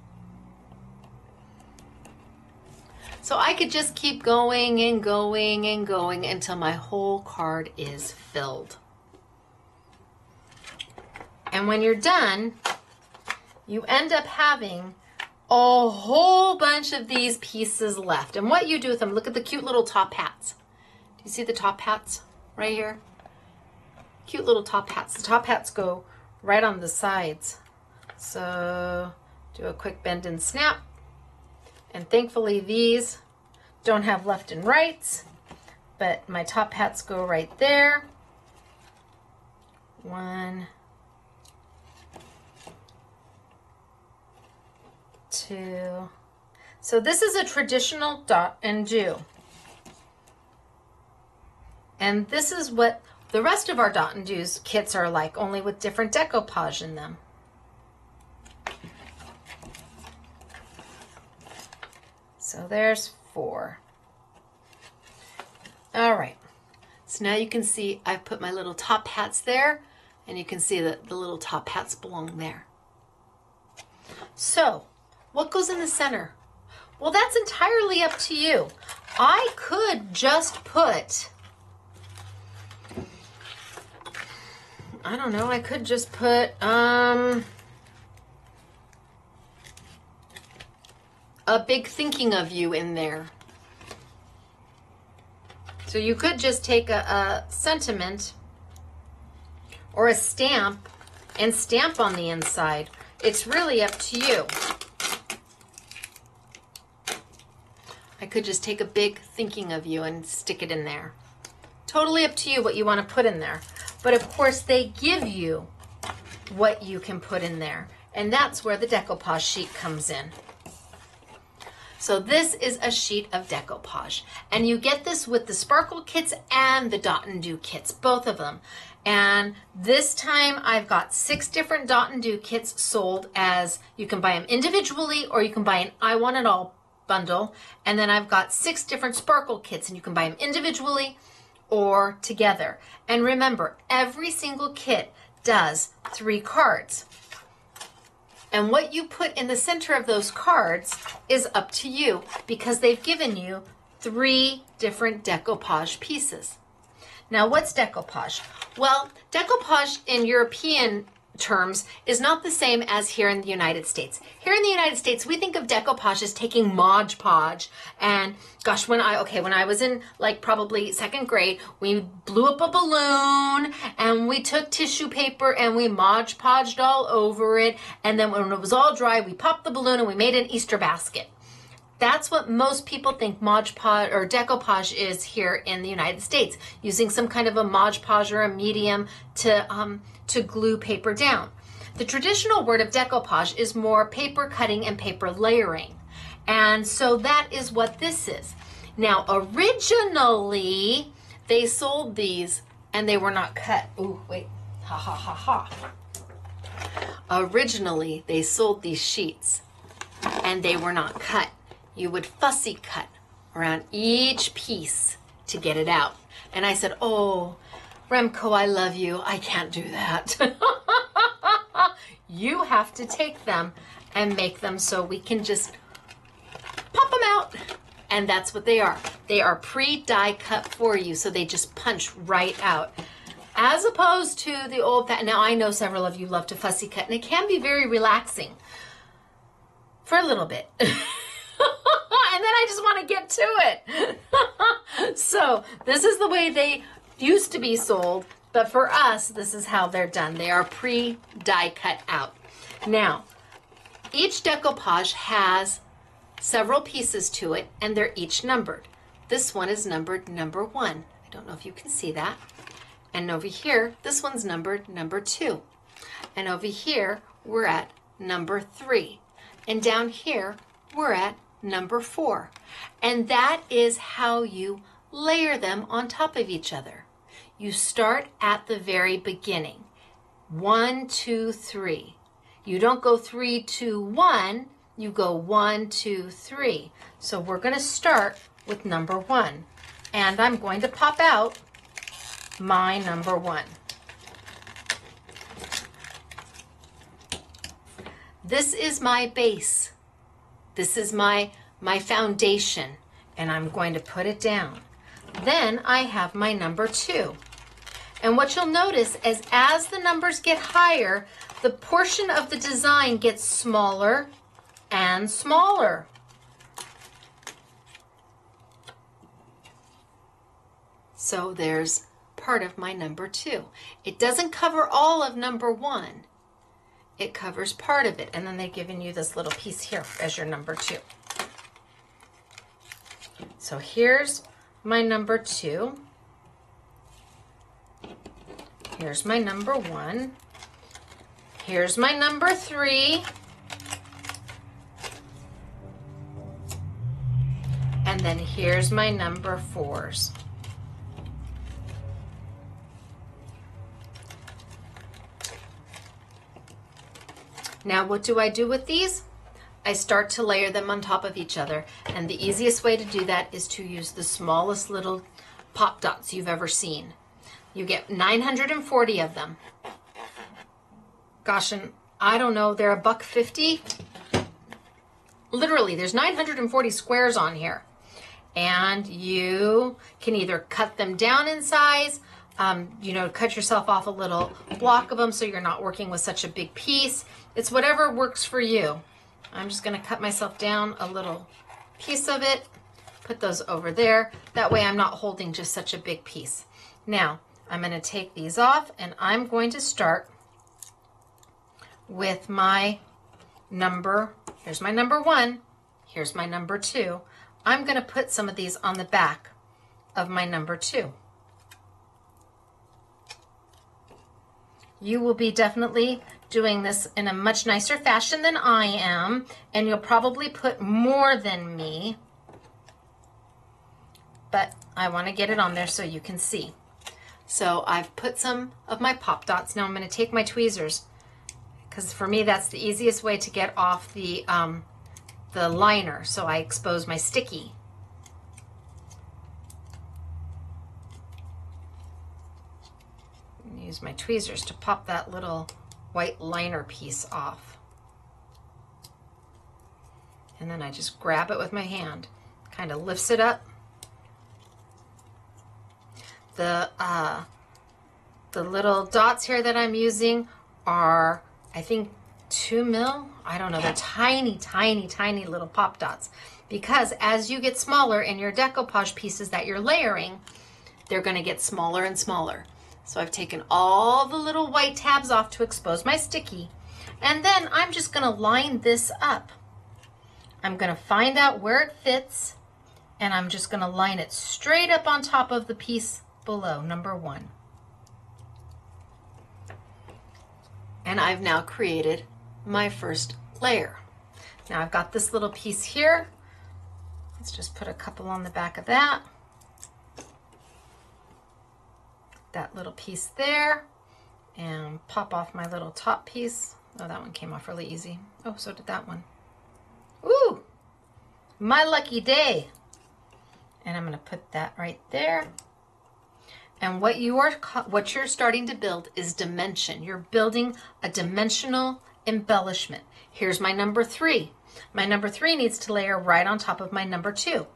So I could just keep going and going and going until my whole card is filled. And when you're done, you end up having a whole bunch of these pieces left. And what you do with them, look at the cute little top hats. Do you see the top hats right here? Cute little top hats. The top hats go right on the sides. So do a quick bend and snap. And thankfully these don't have left and rights, but my top hats go right there. 1, 2. So this is a traditional dot and do. And this is what the rest of our dot and do's kits are like, only with different decoupage in them. So there's 4. All right. So now you can see I've put my little top hats there, and you can see that the little top hats belong there. So what goes in the center? Well, that's entirely up to you. I could just put, I don't know, I could just put a big thinking of you in there. So you could just take a sentiment or a stamp and stamp on the inside. It's really up to you. I could just take a big thinking of you and stick it in there. Totally up to you what you want to put in there. But of course they give you what you can put in there. And that's where the decoupage sheet comes in. So this is a sheet of decoupage, and you get this with the sparkle kits and the dot and do kits, both of them. And this time I've got 6 different dot and do kits sold as, you can buy them individually or you can buy an I Want It All bundle. And then I've got 6 different sparkle kits, and you can buy them individually or together. And remember, every single kit does 3 cards. And what you put in the center of those cards is up to you, because they've given you 3 different decoupage pieces. Now, what's decoupage? Well, decoupage in European terms is not the same as here in the United States. Here in the United States, we think of decoupage as taking Mod Podge. And gosh, when I was in like probably 2nd grade, we blew up a balloon and we took tissue paper and we Mod Podged all over it. And then when it was all dry, we popped the balloon and we made an Easter basket. That's what most people think Mod Podge or decoupage is here in the United States, using some kind of a Mod Podge or a medium to glue paper down. The traditional word of decoupage is more paper cutting and paper layering. And so that is what this is. Now, originally, they sold these and they were not cut. Ooh, wait, ha, ha, ha, ha. Originally, they sold these sheets and they were not cut. You would fussy cut around each piece to get it out. And I said, oh, Remco, I love you. I can't do that. You have to take them and make them so we can just pop them out. And that's what they are. They are pre-die cut for you, so they just punch right out. As opposed to the old, now I know several of you love to fussy cut, and it can be very relaxing for a little bit. And then I just want to get to it. So this is the way they used to be sold, but for us, this is how they're done. They are pre-die cut out. Now, each decoupage has several pieces to it, and they're each numbered. This one is numbered number 1. I don't know if you can see that. And over here, this one's numbered number 2. And over here, we're at number 3. And down here, we're at number 4. And that is how you layer them on top of each other. You start at the very beginning. 1, 2, 3. You don't go 3, 2, 1. You go 1, 2, 3. So we're going to start with number 1. And I'm going to pop out my number 1. This is my base. This is my foundation. And I'm going to put it down. Then I have my number 2. And what you'll notice is as the numbers get higher, the portion of the design gets smaller and smaller. So there's part of my number 2. It doesn't cover all of number 1. It covers part of it. And then they've given you this little piece here as your number 2. So here's my number 2. Here's my number 1. Here's my number 3. And then here's my number 4s. Now what do I do with these? I start to layer them on top of each other. And the easiest way to do that is to use the smallest little pop dots you've ever seen. You get 940 of them. Gosh, and I don't know, they're $1.50. Literally, there's 940 squares on here. And you can either cut them down in size, cut yourself off a little block of them so you're not working with such a big piece. It's whatever works for you. I'm just going to cut myself down a little piece of it, put those over there. That way I'm not holding just such a big piece. Now, I'm going to take these off and I'm going to start with my number. Here's my number 1. Here's my number 2. I'm going to put some of these on the back of my number 2. You will be definitely doing this in a much nicer fashion than I am, and you'll probably put more than me, but I want to get it on there so you can see. So I've put some of my pop dots. Now I'm going to take my tweezers, because for me that's the easiest way to get off the liner, so I expose my sticky. Use my tweezers to pop that little white liner piece off. And then I just grab it with my hand, kind of lifts it up. The little dots here that I'm using are, I think, 2 mil. I don't know, they're tiny, tiny, tiny little pop dots. Because as you get smaller in your decoupage pieces that you're layering, they're going to get smaller and smaller. So I've taken all the little white tabs off to expose my sticky. And then I'm just going to line this up. I'm going to find out where it fits, and I'm just going to line it straight up on top of the piece below, number 1. And I've now created my first layer. Now I've got this little piece here. Let's just put a couple on the back of that. That little piece there, and pop off my little top piece. Oh, that one came off really easy. Oh, so did that one. Ooh, my lucky day. And I'm going to put that right there. And what you're starting to build is dimension. You're building a dimensional embellishment. Here's my number 3. My number 3 needs to layer right on top of my number 2.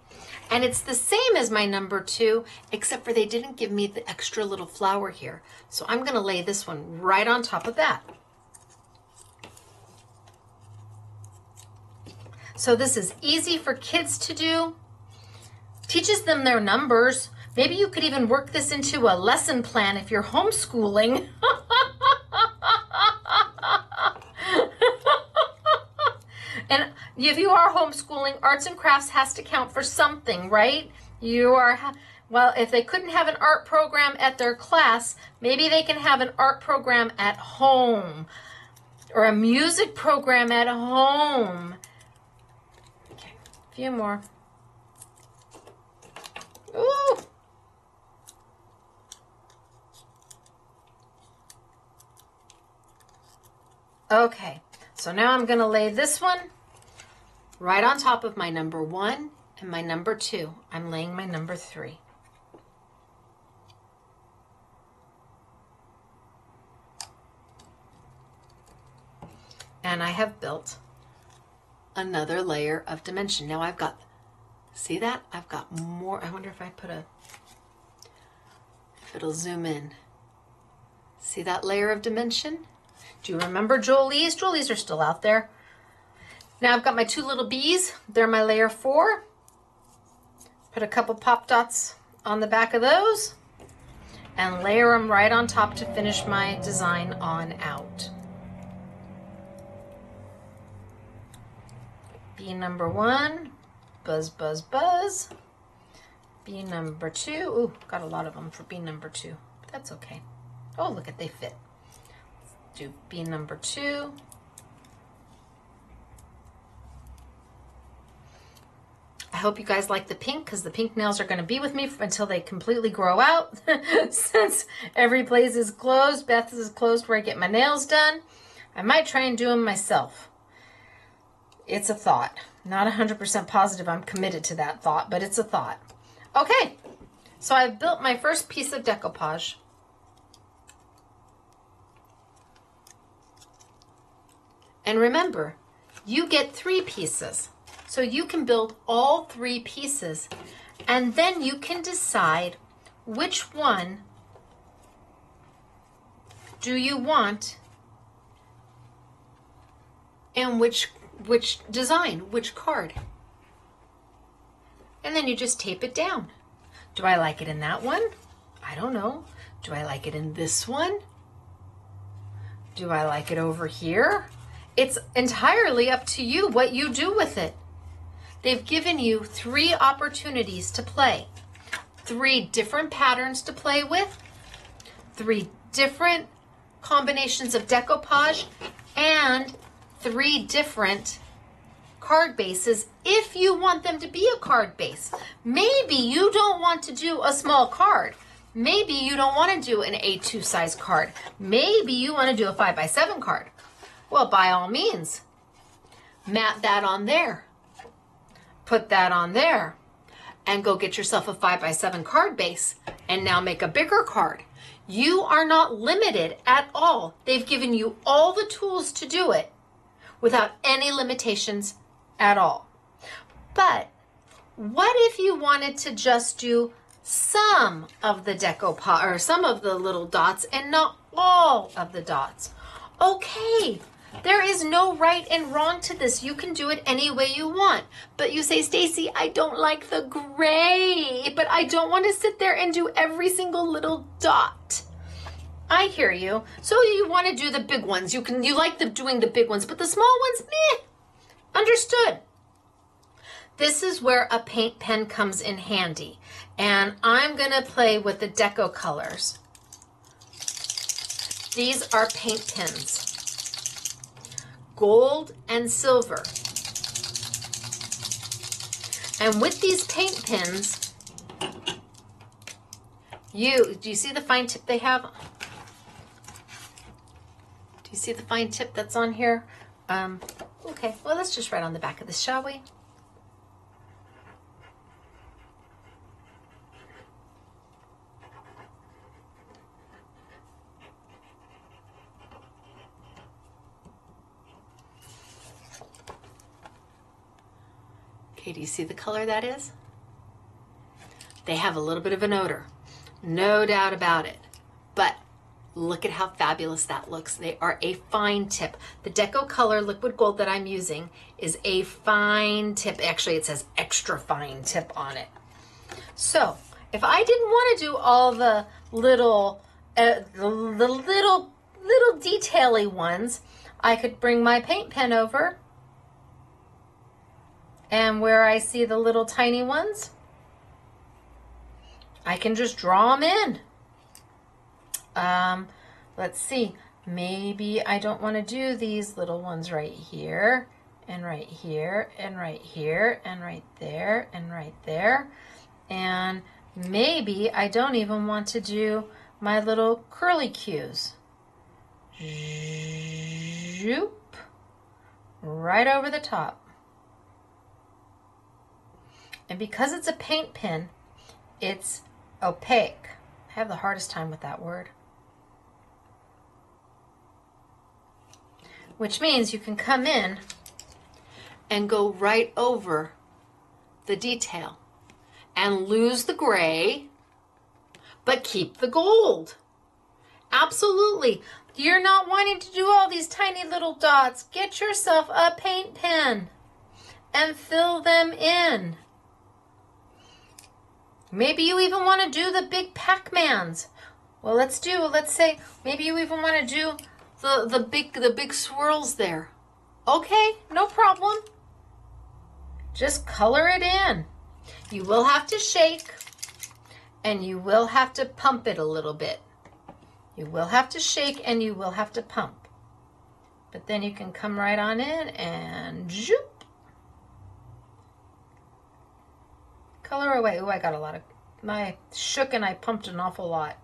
And it's the same as my number 2, except for they didn't give me the extra little flower here. So I'm going to lay this one right on top of that. So this is easy for kids to do. Teaches them their numbers. Maybe you could even work this into a lesson plan if you're homeschooling. And if you are homeschooling, arts and crafts has to count for something, right? Well, if they couldn't have an art program at their class, maybe they can have an art program at home or a music program at home. Okay, a few more. Ooh. Okay, so now I'm going to lay this one right on top of my number 1 and my number 2. I'm laying my number 3. And I have built another layer of dimension. Now I've got, see that? I've got more. I wonder if I put if it'll zoom in. See that layer of dimension? Do you remember Jolie's? Jolie's are still out there. Now I've got my 2 little bees. They're my layer 4. Put a couple pop dots on the back of those and layer them right on top to finish my design on out. Bee number 1, buzz, buzz, buzz. Bee number 2, ooh, got a lot of them for bee number 2, but that's okay. Oh, look at, they fit. Do bee number 2. I hope you guys like the pink, because the pink nails are going to be with me until they completely grow out. Since every place is closed, Beth's is closed where I get my nails done. I might try and do them myself. It's a thought. Not 100% positive I'm committed to that thought, but it's a thought. Okay, so I've built my first piece of decoupage. And remember, you get 3 pieces. So you can build all 3 pieces, and then you can decide which one do you want and which design, which card. And then you just tape it down. Do I like it in that one? I don't know. Do I like it in this one? Do I like it over here? It's entirely up to you what you do with it. They've given you 3 opportunities to play. 3 different patterns to play with, 3 different combinations of decoupage, and 3 different card bases if you want them to be a card base. Maybe you don't want to do a small card. Maybe you don't want to do an A2 size card. Maybe you want to do a 5x7 card. Well, by all means, mat that on there. Put that on there. And go get yourself a 5x7 card base and now make a bigger card. You are not limited at all. They've given you all the tools to do it without any limitations at all. But what if you wanted to just do some of the decoupage or some of the little dots and not all of the dots? Okay. There is no right and wrong to this. You can do it any way you want. But you say, Stacy, I don't like the gray, but I don't want to sit there and do every single little dot. I hear you. So you want to do the big ones. You like doing the big ones, but the small ones, meh. Understood. This is where a paint pen comes in handy. And I'm going to play with the deco colors. These are paint pens. Gold and silver. And with these paint pens, do you see the fine tip they have? Do you see the fine tip that's on here? Okay, well, let's just write on the back of this, shall we? Okay, do you see the color that is? They have a little bit of an odor, no doubt about it. But look at how fabulous that looks. They are a fine tip. The Deco Color Liquid Gold that I'm using is a fine tip. Actually, it says extra fine tip on it. So if I didn't want to do all the little detail-y ones, I could bring my paint pen over, and where I see the little tiny ones, I can just draw them in. Let's see, maybe I don't want to do these little ones right here, and right here, and right here, and right there, and right there. And maybe I don't even want to do my little curly cues. Zoop, right over the top. And because it's a paint pen, it's opaque. I have the hardest time with that word. Which means you can come in and go right over the detail and lose the gray, but keep the gold. Absolutely. You're not wanting to do all these tiny little dots. Get yourself a paint pen and fill them in. Maybe you even want to do the big Pac-Mans. Well, let's say, maybe you even want to do the big swirls there. Okay, no problem. Just color it in. You will have to shake, and you will have to pump it a little bit. You will have to shake, and you will have to pump. But then you can come right on in and zoop. Color away. Oh, I got a lot of, I shook and I pumped an awful lot.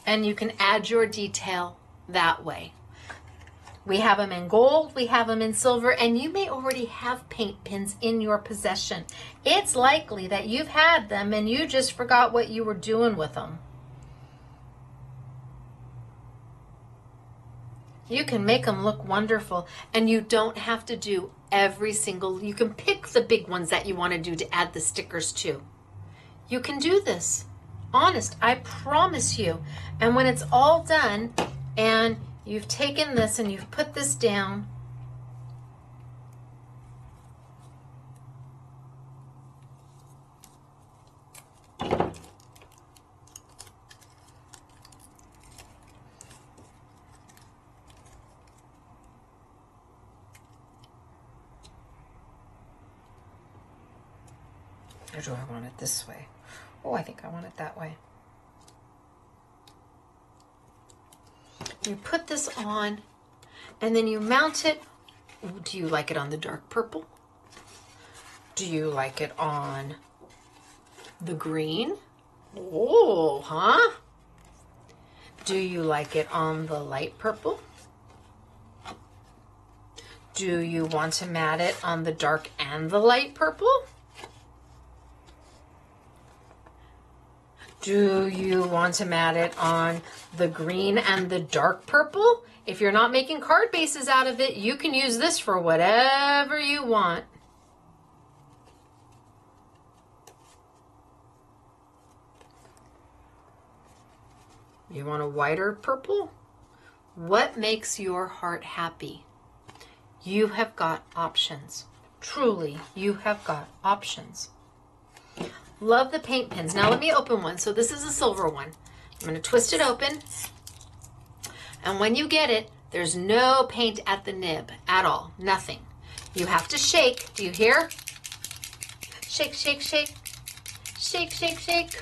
And you can add your detail that way. We have them in gold, we have them in silver, and you may already have paint pens in your possession. It's likely that you've had them and you just forgot what you were doing with them. You can make them look wonderful, and you don't have to do every single, you can pick the big ones that you want to do to add the stickers to. You can do this. Honest, I promise you. And when it's all done and you've taken this and you've put this down, or do I want it this way? Oh, I think I want it that way. You put this on, and then you mount it. Do you like it on the dark purple? Do you like it on the green? Oh, huh? Do you like it on the light purple? Do you want to mat it on the dark and the light purple? Do you want to mat it on the green and the dark purple? If you're not making card bases out of it, you can use this for whatever you want. You want a whiter purple? What makes your heart happy? You have got options. Truly, you have got options. Love the paint pens. Now let me open one. So this is a silver one. I'm going to twist it open. And when you get it, there's no paint at the nib at all. Nothing. You have to shake. Do you hear? Shake, shake, shake. Shake, shake, shake.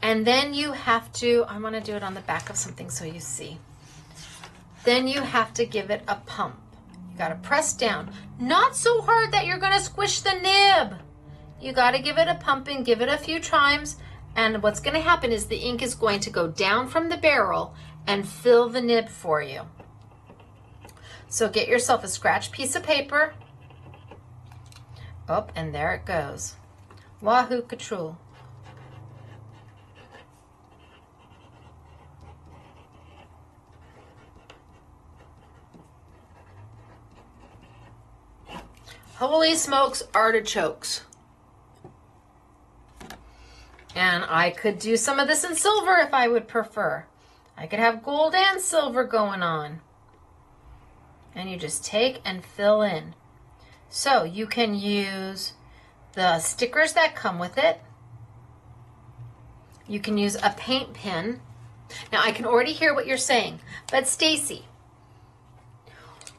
And then you have to, I want to do it on the back of something so you see. Then you have to give it a pump. Got to press down. Not so hard that you're going to squish the nib. You got to give it a pumping, give it a few times. And what's going to happen is the ink is going to go down from the barrel and fill the nib for you. So get yourself a scratch piece of paper. Oh, and there it goes. Wahoo Katrul. Holy smokes, artichokes. And I could do some of this in silver if I would prefer. I could have gold and silver going on. And you just take and fill in. So you can use the stickers that come with it. You can use a paint pen. Now I can already hear what you're saying, but Stacy,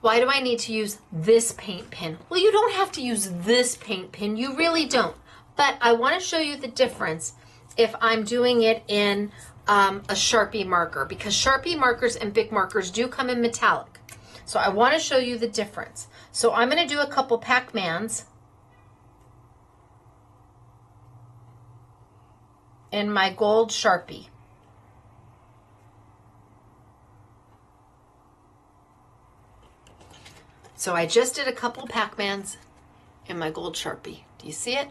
why do I need to use this paint pen? Well, you don't have to use this paint pen. You really don't. But I want to show you the difference if I'm doing it in a Sharpie marker, because Sharpie markers and Bic markers do come in metallic. So I want to show you the difference. So I'm going to do a couple Pac-Mans in my gold Sharpie. So I just did a couple Pac-Mans in my gold Sharpie. Do you see it?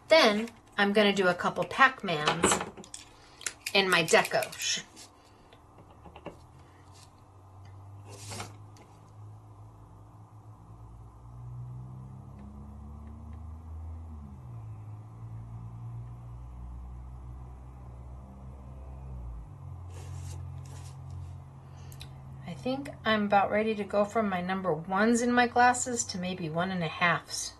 Then I'm going to do a couple Pac-Mans in my Deco. I think I'm about ready to go from my number 1s in my glasses to maybe 1.5s.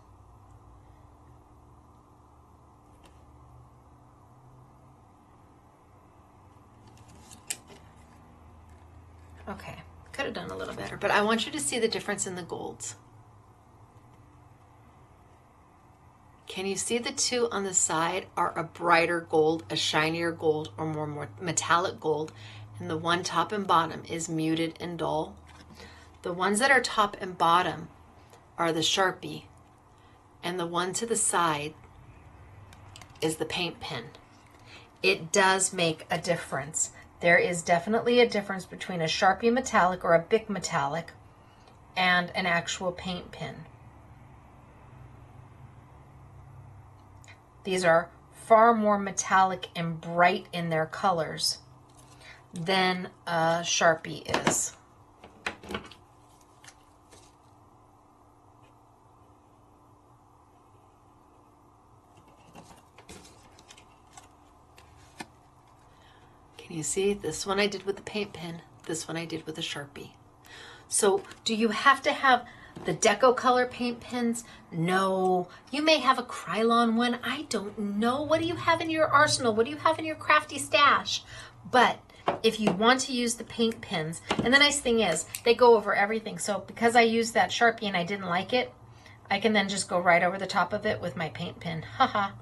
Okay, could have done a little better, but I want you to see the difference in the golds. Can you see the two on the side are a brighter gold, a shinier gold, or more metallic gold, and the one top and bottom is muted and dull? The ones that are top and bottom are the Sharpie, and the one to the side is the paint pen. It does make a difference. There is definitely a difference between a Sharpie metallic or a Bic metallic and an actual paint pen. These are far more metallic and bright in their colors than a Sharpie is. Can you see? This one I did with the paint pen, this one I did with a Sharpie. So do you have to have the Deco color paint pens? No. You may have a Krylon one. I don't know. What do you have in your arsenal? What do you have in your crafty stash? But if you want to use the paint pens, and the nice thing is they go over everything. So because I used that Sharpie and I didn't like it, I can then just go right over the top of it with my paint pen. Haha.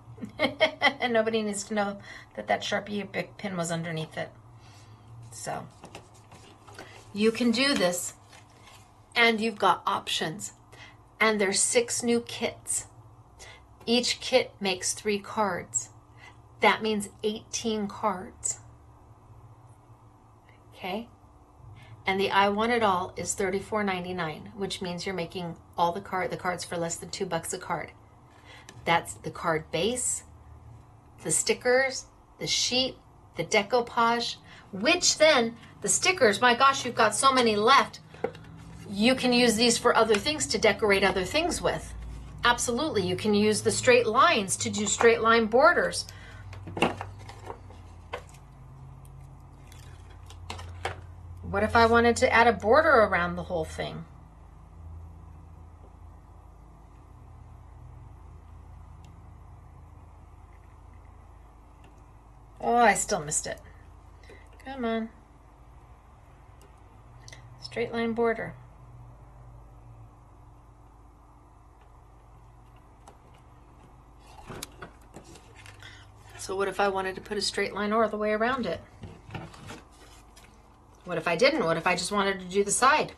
And nobody needs to know that that Sharpie or Bic pen was underneath it. So you can do this, and you've got options. And there's 6 new kits. Each kit makes 3 cards. That means 18 cards. Okay? And the I Want It All is $34.99, which means you're making all the cards for less than $2 a card. That's the card base, the stickers, the sheet, the decoupage, which then, the stickers, my gosh, you've got so many left. You can use these for other things, to decorate other things with. Absolutely, you can use the straight lines to do straight line borders. What if I wanted to add a border around the whole thing? Oh, I still missed it. Come on. Straight line border. So what if I wanted to put a straight line all the way around it? What if I didn't? What if I just wanted to do the side?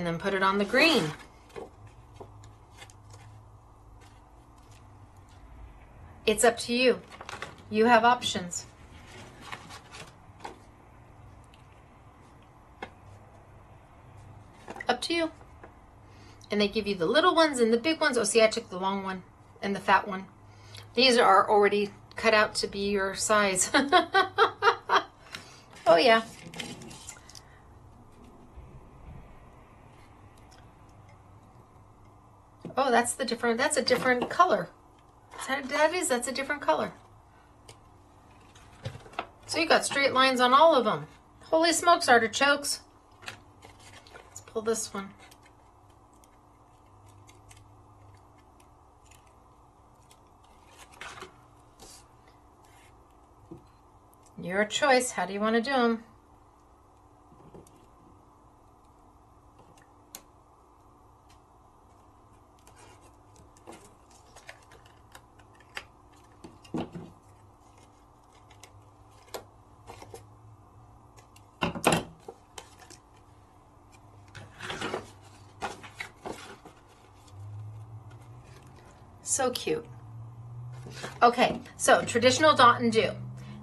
and then put it on the green. It's up to you. You have options. Up to you. And they give you the little ones and the big ones. Oh, see, I took the long one and the fat one. These are already cut out to be your size. Oh, yeah. Oh, that's a different color. That's a different color. So you got straight lines on all of them. Holy smokes, artichokes. Let's pull this one. Your choice. How do you want to do them? So cute. Okay, so traditional dot and do.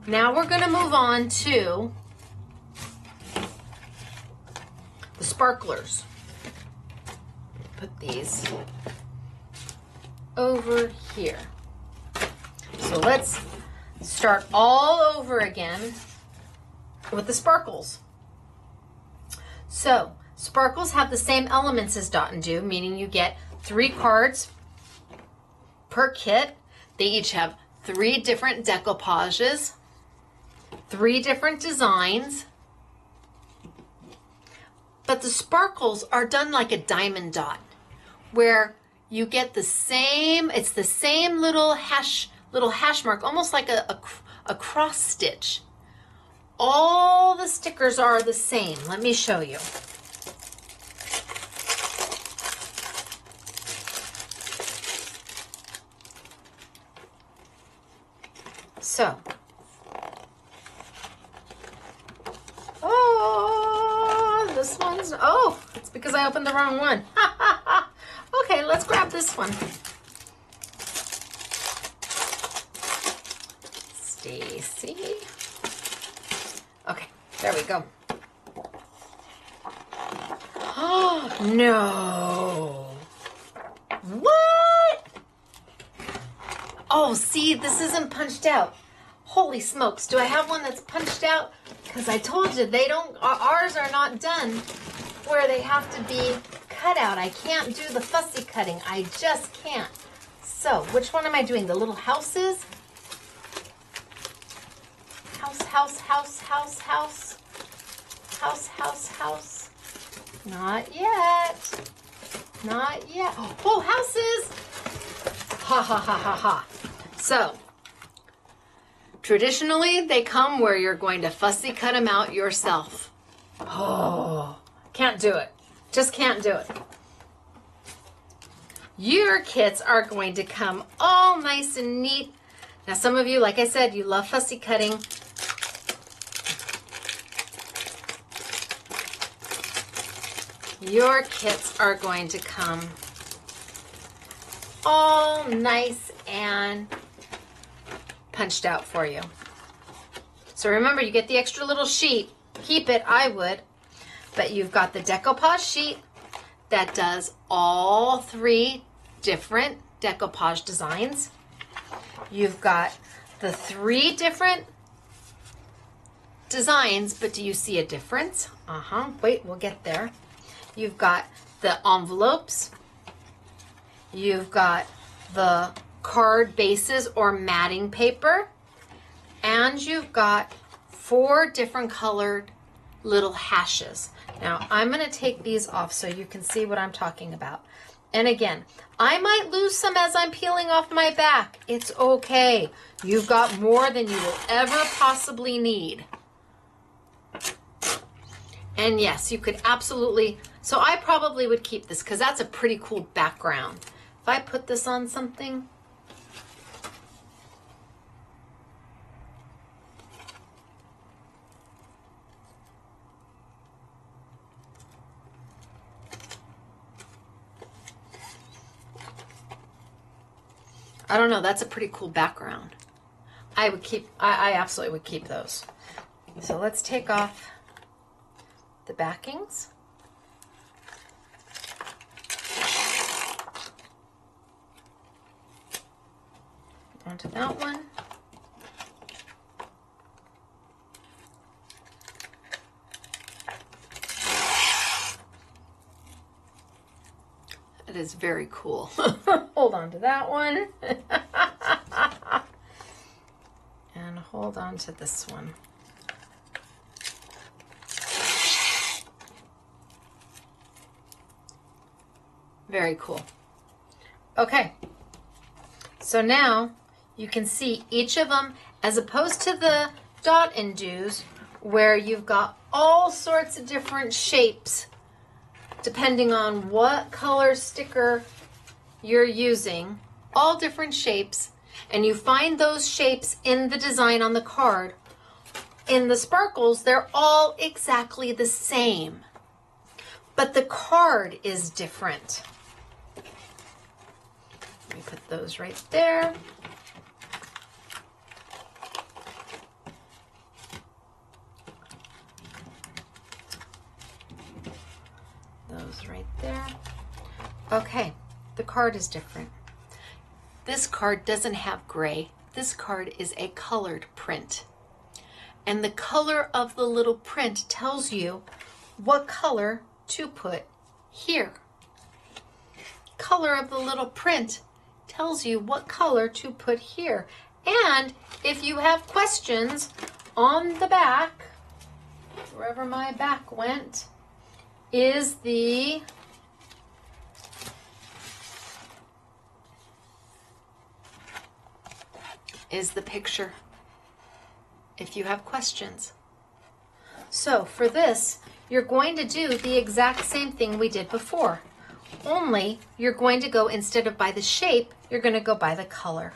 Now we're going to move on to the sparklers. Put these over here. So let's start all over again with the sparkles. So sparkles have the same elements as dot and do, meaning you get 3 cards per kit. They each have 3 different decoupages, 3 different designs, but the sparkles are done like a diamond dot, where you get the same, it's the same little hash mark, almost like a cross stitch. All the stickers are the same. Let me show you. So, oh, this one's, oh, it's because I opened the wrong one. Okay, let's grab this one. Stacy. Okay, there we go. Oh, no. What? Oh, see, this isn't punched out. Holy smokes, do I have one that's punched out? Because I told you, they don't, ours are not done where they have to be cut out. I can't do the fussy cutting. I just can't. So, which one am I doing? The little houses? House, house, house, house, house. House, house, house. Not yet. Not yet. Oh, houses! Ha, ha, ha, ha, ha. So, traditionally, they come where you're going to fussy cut them out yourself. Oh, can't do it. Just can't do it. Your kits are going to come all nice and neat. Now, some of you, like I said, you love fussy cutting. Your kits are going to come all nice and punched out for you. So remember, you get the extra little sheet. Keep it, I would. But you've got the decoupage sheet that does all 3 different decoupage designs. You've got the 3 different designs, but do you see a difference? Wait, we'll get there. You've got the envelopes. You've got the card bases or matting paper. And you've got 4 different colored little hashes. Now, I'm going to take these off so you can see what I'm talking about. And again, I might lose some as I'm peeling off my back. It's okay. You've got more than you will ever possibly need. And yes, you could absolutely, so I probably would keep this because that's a pretty cool background. If I put this on something, I don't know, that's a pretty cool background. I absolutely would keep those. So let's take off the backings. Onto that one. It is very cool. Hold on to that one. And hold on to this one. Very cool. Okay. So now you can see each of them, as opposed to the dot and do's, where you've got all sorts of different shapes depending on what color sticker you're using, all different shapes, and you find those shapes in the design on the card. In the sparkles, they're all exactly the same, but the card is different. Let me put those right there. Those right there. Okay, the card is different. This card doesn't have gray. This card is a colored print. And the color of the little print tells you what color to put here. Color of the little print tells you what color to put here. And if you have questions on the back, wherever my back went, is the picture if you have questions. So for this, you're going to do the exact same thing we did before, only you're going to go, instead of by the shape, you're going to go by the color.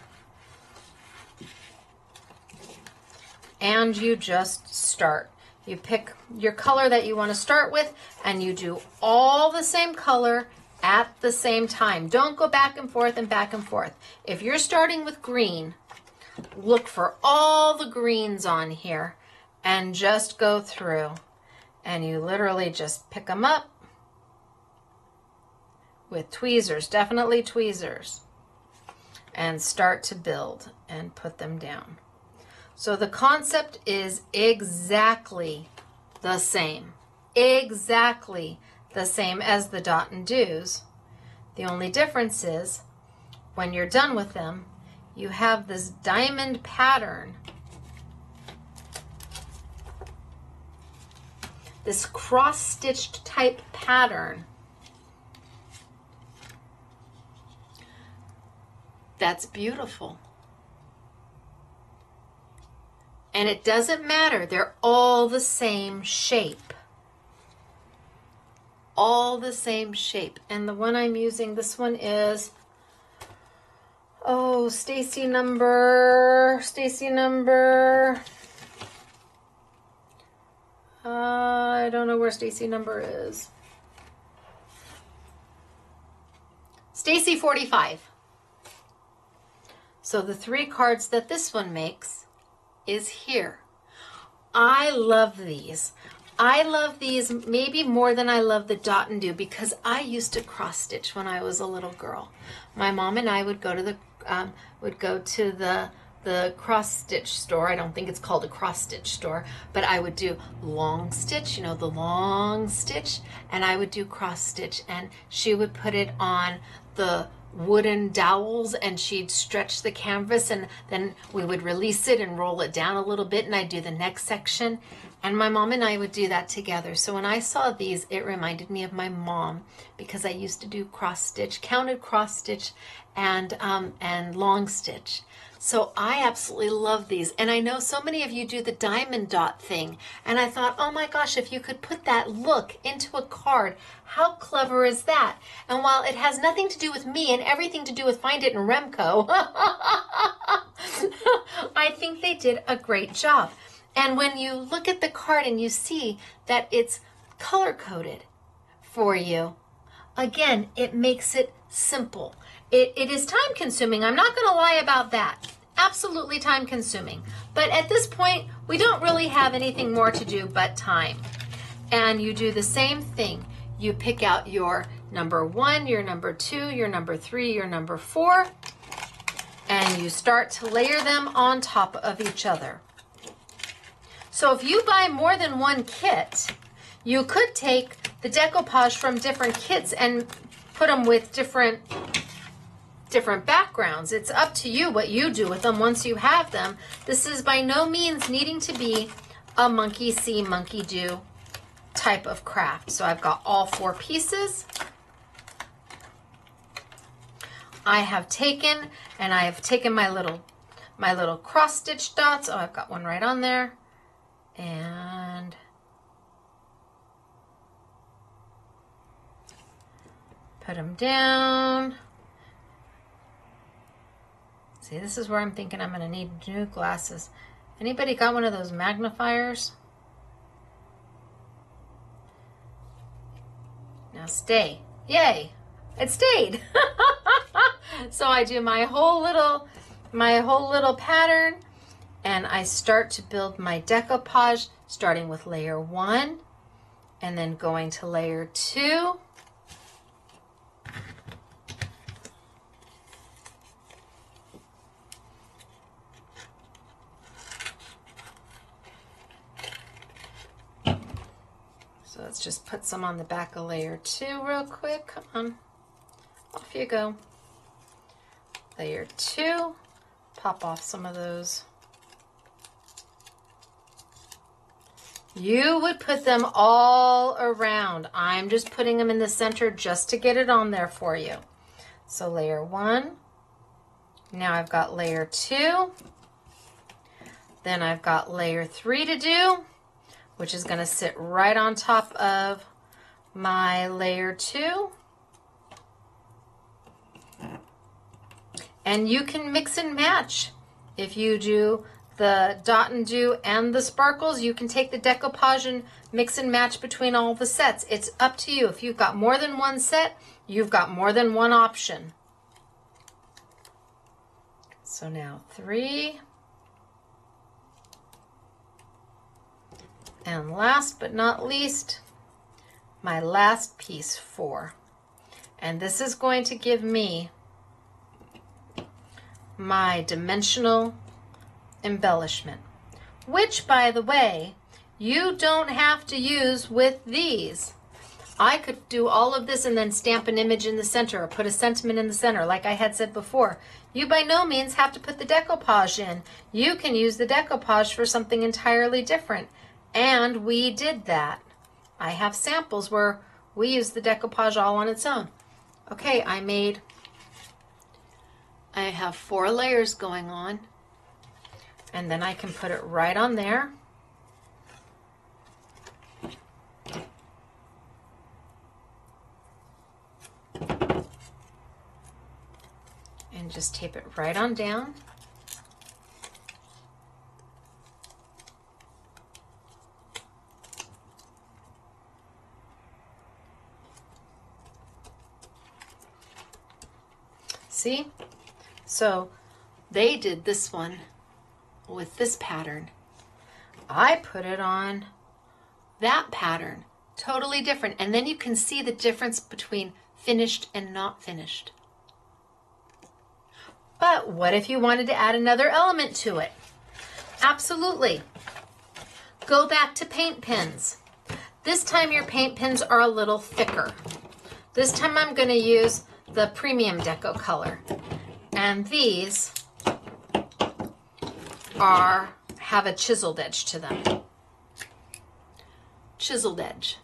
And you just start. You pick your color that you want to start with, and you do all the same color at the same time. Don't go back and forth and back and forth. If you're starting with green, look for all the greens on here and just go through. And you literally just pick them up with tweezers, definitely tweezers, and start to build and put them down. So the concept is exactly the same. Exactly the same as the dot and do's. The only difference is when you're done with them, you have this diamond pattern, this cross-stitched type pattern that's beautiful. And it doesn't matter, they're all the same shape. All the same shape. And the one I'm using, this one is, oh, Stacy number, I don't know where Stacy number is. Stacy 45. So the 3 cards that this one makes is here. I love these. I love these maybe more than I love the dot and do, because I used to cross stitch when I was a little girl. My mom and I would go to the cross stitch store. I don't think it's called a cross stitch store, but I would do long stitch, you know, the long stitch, and I would do cross stitch, and she would put it on the wooden dowels and she'd stretch the canvas, and then we would release it and roll it down a little bit, and I'd do the next section, and my mom and I would do that together. So when I saw these, it reminded me of my mom, because I used to do cross stitch, counted cross stitch, and long stitch. So I absolutely love these. And I know so many of you do the diamond dot thing. And I thought, oh my gosh, if you could put that look into a card, how clever is that? And while it has nothing to do with me and everything to do with Find It in Remco, I think they did a great job. And when you look at the card and you see that it's color-coded for you, again, it makes it simple. It is time consuming. I'm not going to lie about that. Absolutely time consuming. But at this point, we don't really have anything more to do but time. And you do the same thing. You pick out your number 1, your number 2, your number 3, your number 4, and you start to layer them on top of each other. So if you buy more than one kit, you could take the decoupage from different kits and put them with different backgrounds. It's up to you what you do with them once you have them. This is by no means needing to be a monkey see, monkey do type of craft. So I've got all 4 pieces. I have taken my little cross stitch dots. Oh, I've got one right on there. And put them down. See, this is where I'm thinking I'm going to need new glasses. Anybody got one of those magnifiers? Now stay. Yay! It stayed. So I do my whole little pattern, and I start to build my decoupage, starting with layer 1 and then going to layer 2. So let's just put some on the back of layer 2 real quick. Come on, off you go. Layer 2, pop off some of those. You would put them all around. I'm just putting them in the center just to get it on there for you. So layer 1, now I've got layer 2, then I've got layer 3 to do, which is going to sit right on top of my layer 2. And you can mix and match. If you do the dot and do and the sparkles, you can take the decoupage and mix and match between all the sets. It's up to you. If you've got more than one set, you've got more than one option. So now 3. And last but not least, my last piece, 4. And this is going to give me my dimensional embellishment, which, by the way, you don't have to use with these. I could do all of this and then stamp an image in the center or put a sentiment in the center, like I had said before. You by no means have to put the decoupage in. You can use the decoupage for something entirely different. And we did that. I have samples where we used the decoupage all on its own. Okay, I have 4 layers going on, and then I can put it right on there. And just tape it right on down. See? So they did this one with this pattern. I put it on that pattern. Totally different. And then you can see the difference between finished and not finished. But what if you wanted to add another element to it? Absolutely. Go back to paint pens. This time your paint pens are a little thicker. This time I'm going to use the premium deco color. And these have a chiseled edge to them. Chiseled edge.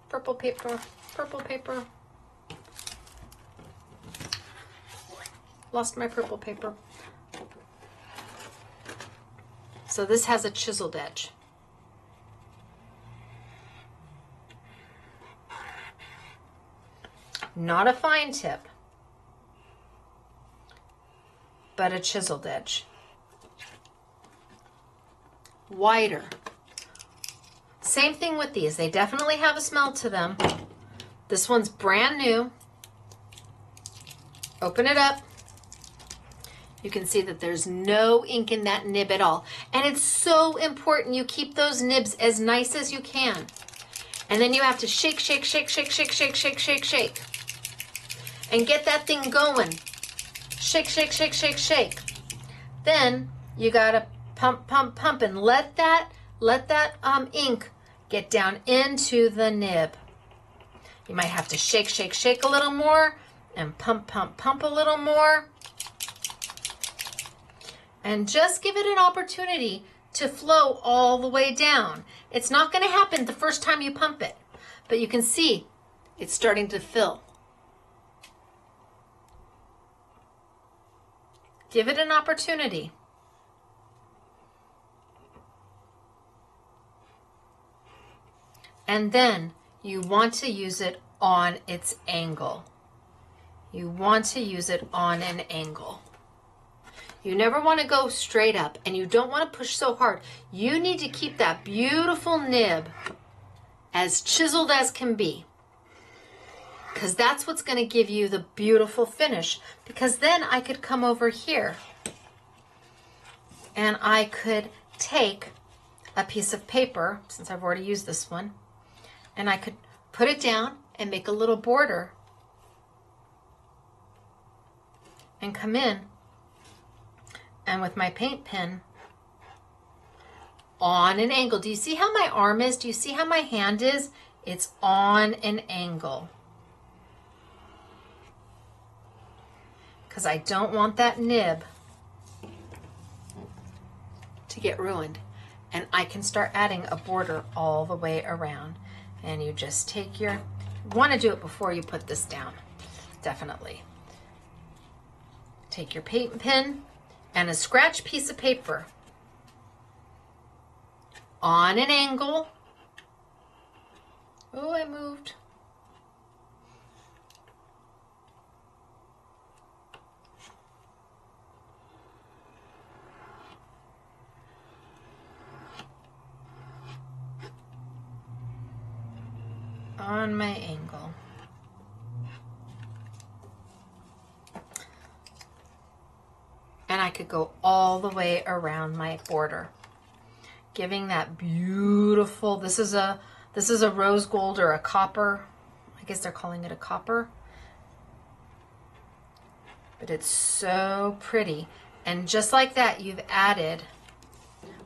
Purple paper, purple paper. Lost my purple paper. So this has a chiseled edge. Not a fine tip, but a chiseled edge. Wider. Same thing with these. They definitely have a smell to them. This one's brand new. Open it up. You can see that there's no ink in that nib at all. And it's so important you keep those nibs as nice as you can. And then you have to shake, shake, shake, shake, shake, shake, shake, shake, shake. And get that thing going. Shake, shake, shake, shake, shake. Then you gotta pump, pump, pump, and let that ink get down into the nib. You might have to shake, shake, shake a little more, and pump, pump, pump a little more. And just give it an opportunity to flow all the way down. It's not going to happen the first time you pump it, but you can see it's starting to fill. Give it an opportunity. And then you want to use it on its angle. You want to use it on an angle. You never want to go straight up, and you don't want to push so hard. You need to keep that beautiful nib as chiseled as can be, because that's what's going to give you the beautiful finish. Because then I could come over here and I could take a piece of paper, since I've already used this one, and I could put it down and make a little border and come in, and with my paint pen on an angle. Do you see how my arm is? Do you see how my hand is? It's on an angle. Because I don't want that nib to get ruined. And I can start adding a border all the way around. And you just take your, you want to do it before you put this down, definitely. Take your paint pen and a scratch piece of paper on an angle. Oh, I moved. On my angle. And I could go all the way around my border, giving that beautiful, this is a rose gold or a copper. I guess they're calling it a copper. But it's so pretty. And just like that, you've added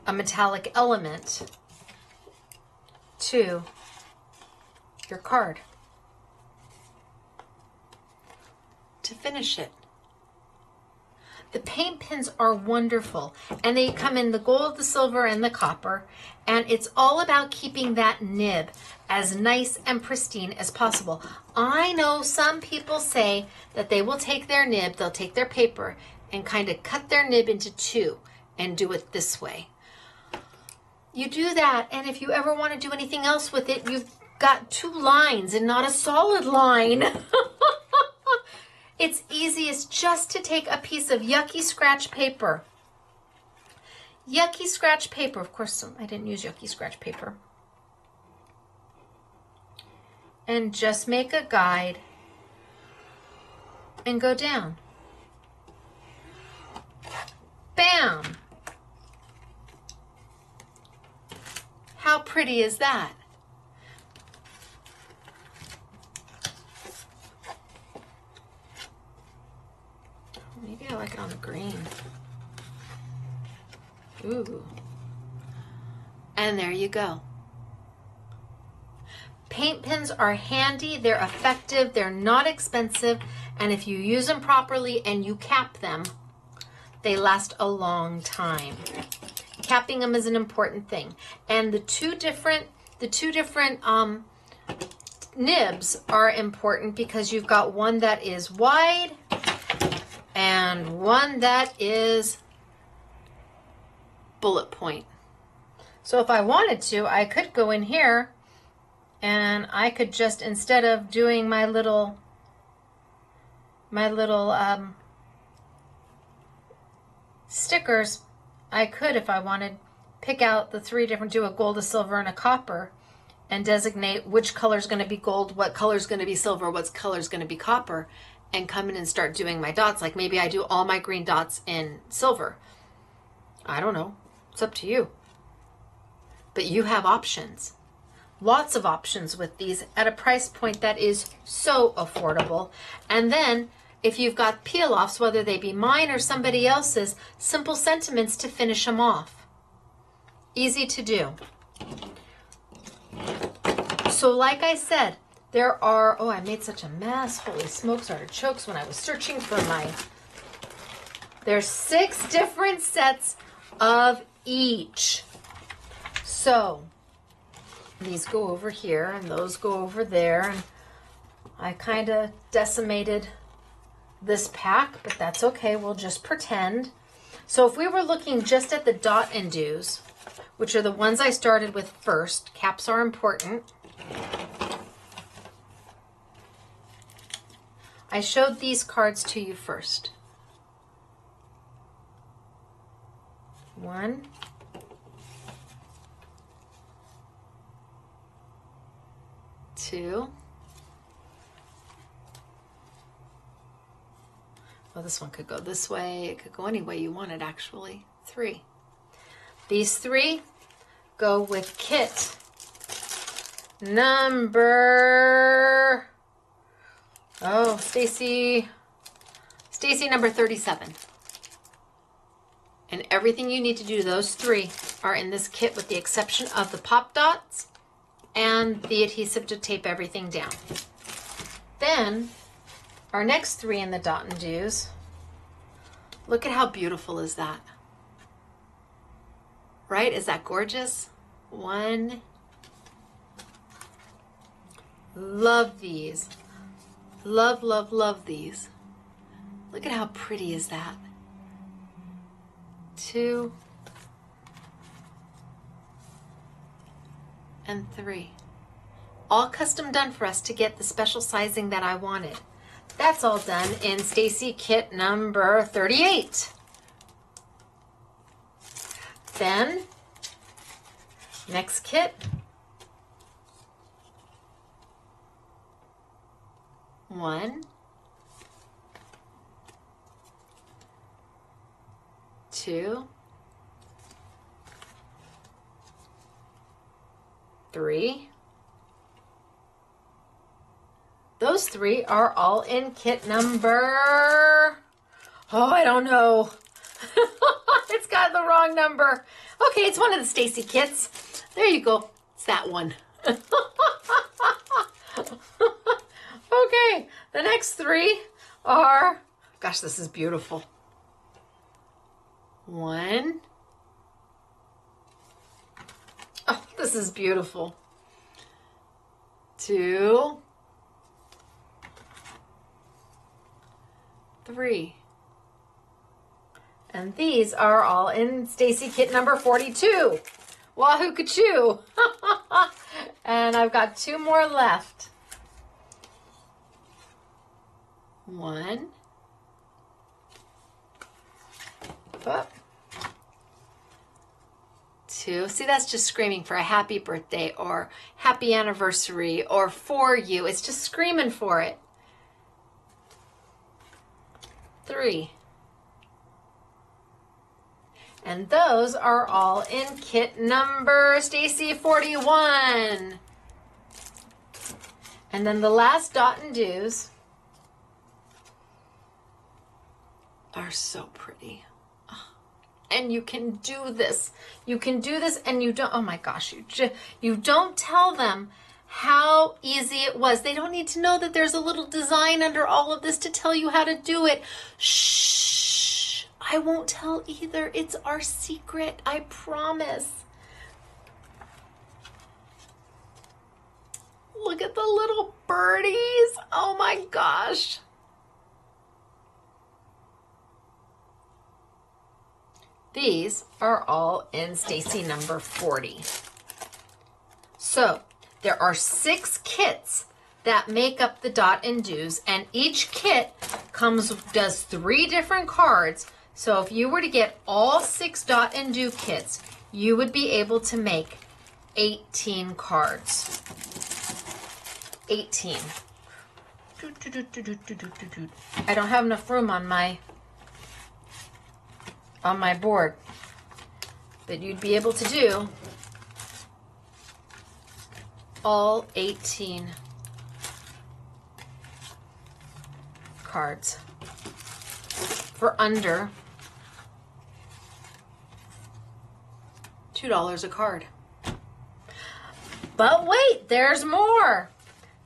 a metallic element to your card to finish it. The paint pens are wonderful, and they come in the gold, the silver, and the copper, and it's all about keeping that nib as nice and pristine as possible. I know some people say that they will take their nib, they'll take their paper and kind of cut their nib into two and do it this way. You do that, and if you ever want to do anything else with it, you've got two lines and not a solid line. It's easiest just to take a piece of yucky scratch paper. Yucky scratch paper. Of course, I didn't use yucky scratch paper. And just make a guide and go down. Bam! How pretty is that? Maybe I like it on the green. Ooh. And there you go. Paint pens are handy, they're effective, they're not expensive, and if you use them properly and you cap them, they last a long time. Capping them is an important thing. And the two different nibs are important because you've got one that is wide and one that is bullet point. So if I wanted to, I could go in here and I could just, instead of doing my little stickers, I could, if I wanted, pick out the three different, do a gold, a silver, and a copper, and designate which color is going to be gold, what color is going to be silver, what color is going to be copper, and come in and start doing my dots. Like maybe I do all my green dots in silver. I don't know. It's up to you. But you have options. Lots of options with these at a price point that is so affordable. And then if you've got peel-offs, whether they be mine or somebody else's, simple sentiments to finish them off. Easy to do. So like I said, there are, oh, I made such a mess. Holy smokes, artichokes, when I was searching for my, there's 6 different sets of each. So these go over here and those go over there. And I kind of decimated this pack, but that's okay. We'll just pretend. So if we were looking just at the dot and do's, which are the ones I started with first, caps are important. I showed these cards to you first. 1, 2. Well, this one could go this way. It could go any way you want it, actually. 3. These 3 go with kit number, oh, Stacy number 37. And everything you need to do, those 3 are in this kit with the exception of the pop dots and the adhesive to tape everything down. Then our next 3 in the dot and do's, look at how beautiful is that? Right? Is that gorgeous? 1. Love these. Love, love, love these. Look at how pretty is that? 2. And 3. All custom done for us to get the special sizing that I wanted. That's all done in Stacy kit number 38. Then, next kit. 1, 2, 3. Those 3 are all in kit number, oh, I don't know. It's got the wrong number. Okay, it's one of the Stacy kits. There you go. It's that one. Okay, the next 3 are, gosh, this is beautiful. 1. Oh, this is beautiful. 2, 3. And these are all in Stacy kit number 42. Wahoo Kachoo. And I've got 2 more left. 1. Up. 2. See, that's just screaming for a happy birthday or happy anniversary or for you. It's just screaming for it. 3. And those are all in kit number Stacy 41. And then the last dot and do's are so pretty. And you can do this. You can do this and you don't, oh my gosh, you don't tell them how easy it was. They don't need to know that there's a little design under all of this to tell you how to do it. Shh, I won't tell either. It's our secret, I promise. Look at the little birdies. Oh my gosh. These are all in Stacy number 40. So there are 6 kits that make up the dot and do's, and each kit does 3 different cards. So if you were to get all 6 dot and do kits, you would be able to make 18 cards. 18. I don't have enough room on my board, but you'd be able to do all 18 cards for under $2 a card. But wait, there's more.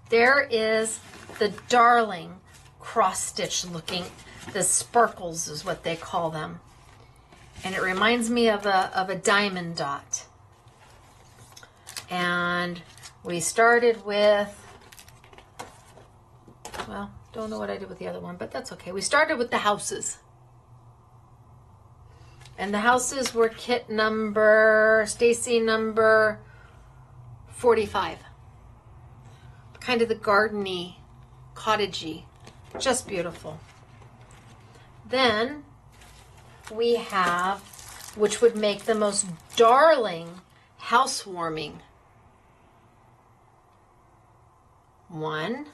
There is the darling cross-stitch looking, the sparkles is what they call them. And it reminds me of a diamond dot. And we started with, well, don't know what I did with the other one, but that's okay. We started with the houses. And the houses were kit number, Stacy, number 45. Kind of the gardeny, cottagey, just beautiful. Then we have, which would make the most darling housewarming. 1,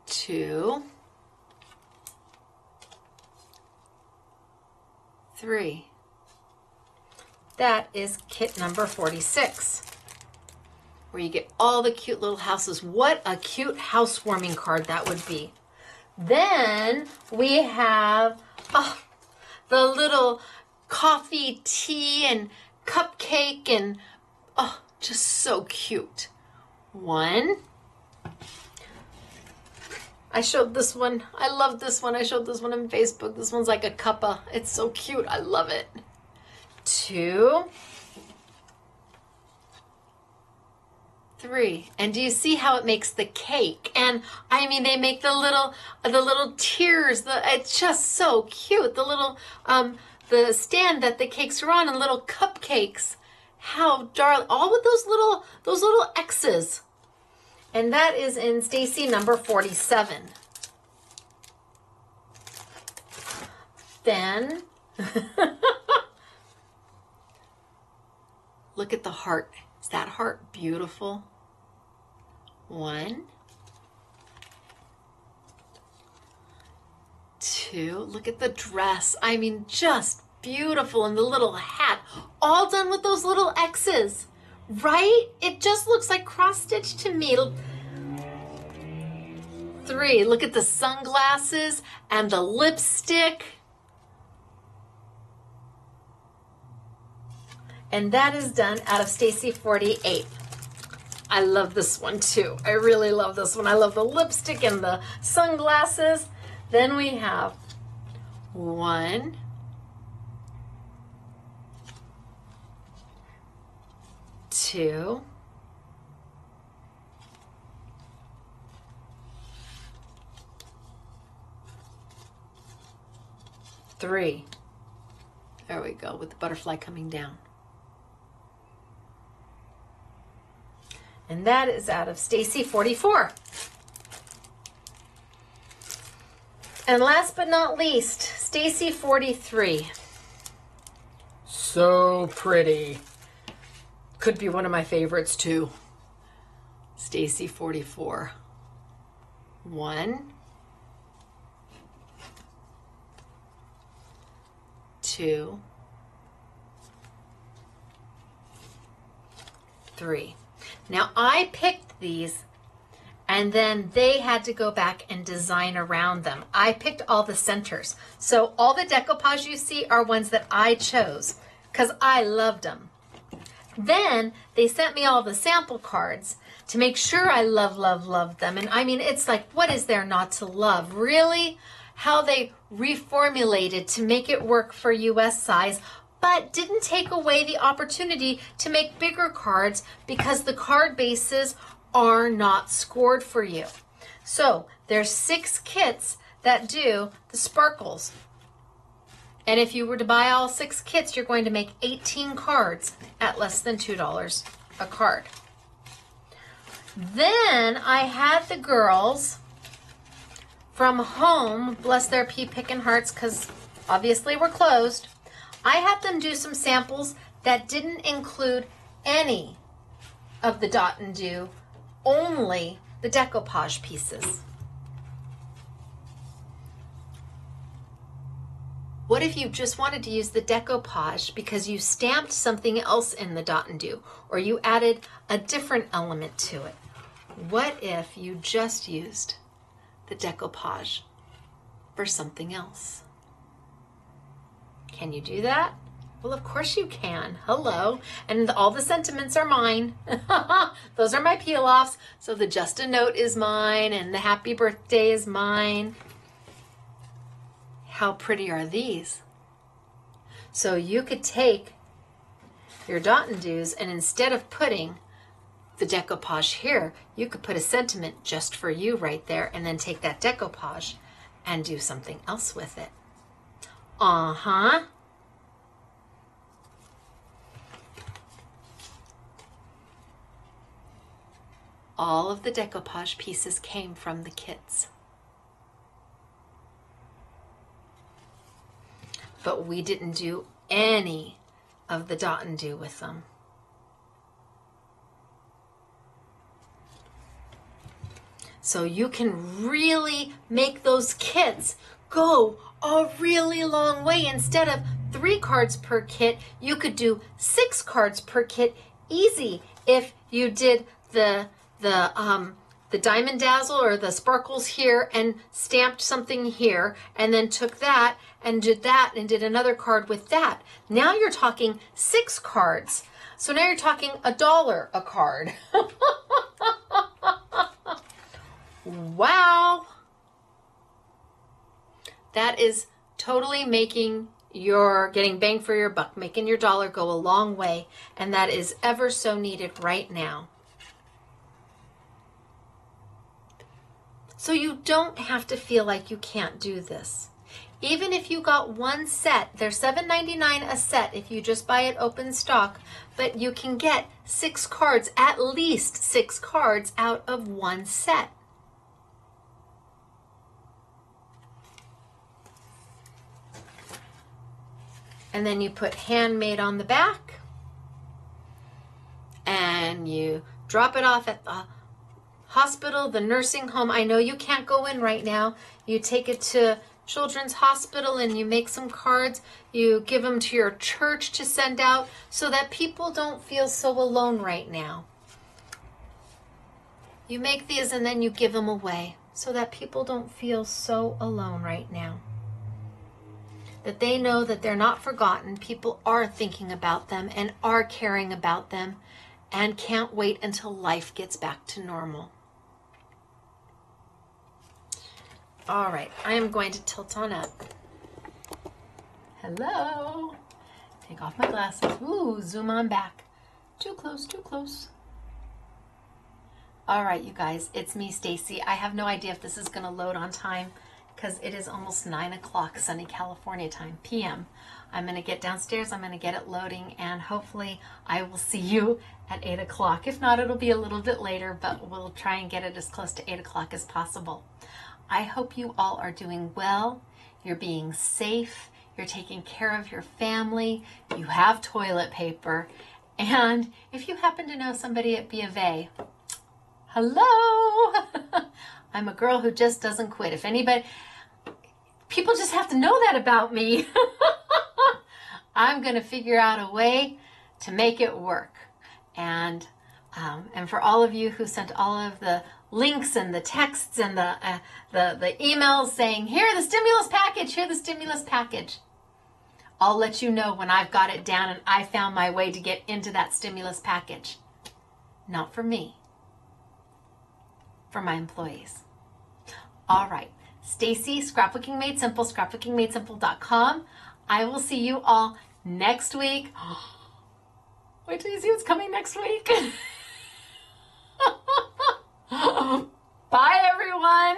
2, 3. That is kit number 46, where you get all the cute little houses. What a cute housewarming card that would be. Then we have the little coffee, tea, and cupcake, and just so cute. 1. I showed this one. I love this one. I showed this one on Facebook. This one's like a cuppa. It's so cute. I love it. 2, 3. And do you see how it makes the cake? And I mean, they make the little tears. It's just so cute. The little the stand that the cakes are on, and little cupcakes. How darling! All with those little X's. And that is in Stacy number 47. Then look at the heart. Is that heart beautiful? 1, 2. Look at the dress. I mean, just beautiful. And the little hat, all done with those little X's, right? It just looks like cross stitch to me. 3. Look at the sunglasses and the lipstick. And that is done out of Stacy 48. I love this one too. I really love this one. I love the lipstick and the sunglasses. Then we have 1, 2, 3. There we go, with the butterfly coming down. And that is out of Stacy 44. And last but not least, Stacy 43. So pretty. Could be one of my favorites too. Stacy 44. 1, 2, 3. Now I picked these, and then they had to go back and design around them. I picked all the centers. So all the decoupage you see are ones that I chose because I loved them. Then they sent me all the sample cards to make sure I love them. And I mean, it's like, what is there not to love? Really? How they reformulated to make it work for US size, but didn't take away the opportunity to make bigger cards because the card bases are not scored for you. So there's 6 kits that do the sparkles. And if you were to buy all 6 kits, you're going to make 18 cards at less than $2 a card. Then I had the girls from home, bless their pea pickin' hearts, because obviously we're closed. I had them do some samples that didn't include any of the dot and do only the decoupage pieces? What if you just wanted to use the decoupage because you stamped something else in the dot and do, or you added a different element to it? What if you just used the decoupage for something else? Can you do that? Well, of course you can. Hello. And all the sentiments are mine. Those are my peel-offs. So the just a note is mine and the happy birthday is mine. How pretty are these? So you could take your dot and do's, and instead of putting the decoupage here, you could put a sentiment just for you right there, and then take that decoupage and do something else with it. Uh-huh. All of the decoupage pieces came from the kits. But we didn't do any of the dot and do with them. So you can really make those kits go a really long way. Instead of 3 cards per kit, you could do 6 cards per kit easy if you did the Diamond Dazzle or the sparkles here and stamped something here, and then took that and did another card with that. Now you're talking 6 cards. So now you're talking $1 a card. Wow. That is totally making your getting bang for your buck, making your dollar go a long way, and that is ever so needed right now. So you don't have to feel like you can't do this. Even if you got one set, they're $7.99 a set if you just buy it open stock, but you can get 6 cards, at least 6 cards out of one set. And then you put handmade on the back, and you drop it off at the hospital, the nursing home. I know you can't go in right now. You take it to Children's Hospital and you make some cards. You give them to your church to send out so that people don't feel so alone right now. You make these and then you give them away so that people don't feel so alone right now. That they know that they're not forgotten. People are thinking about them and are caring about them and can't wait until life gets back to normal. All right, I am going to tilt on up. Hello. Take off my glasses. Ooh, zoom on back. Too close, too close. All right, you guys, it's me, Stacy. I have no idea if this is going to load on time because it is almost 9 o'clock sunny California time, p.m. I'm going to get downstairs, I'm going to get it loading, and hopefully I will see you at 8 o'clock. If not, it'll be a little bit later, but we'll try and get it as close to 8 o'clock as possible. I hope you all are doing well. You're being safe. You're taking care of your family. You have toilet paper. And if you happen to know somebody at B of A, hello. I'm a girl who just doesn't quit. If anybody, people just have to know that about me. I'm going to figure out a way to make it work. And for all of you who sent all of the links and the texts and the emails saying, here, the stimulus package, here, the stimulus package. I'll let you know when I've got it down and I found my way to get into that stimulus package. Not for me, for my employees. All right, Stacy, Scrapbooking Made Simple, scrapbookingmadesimple.com. I will see you all next week. Wait till you see what's coming next week. Bye, everyone.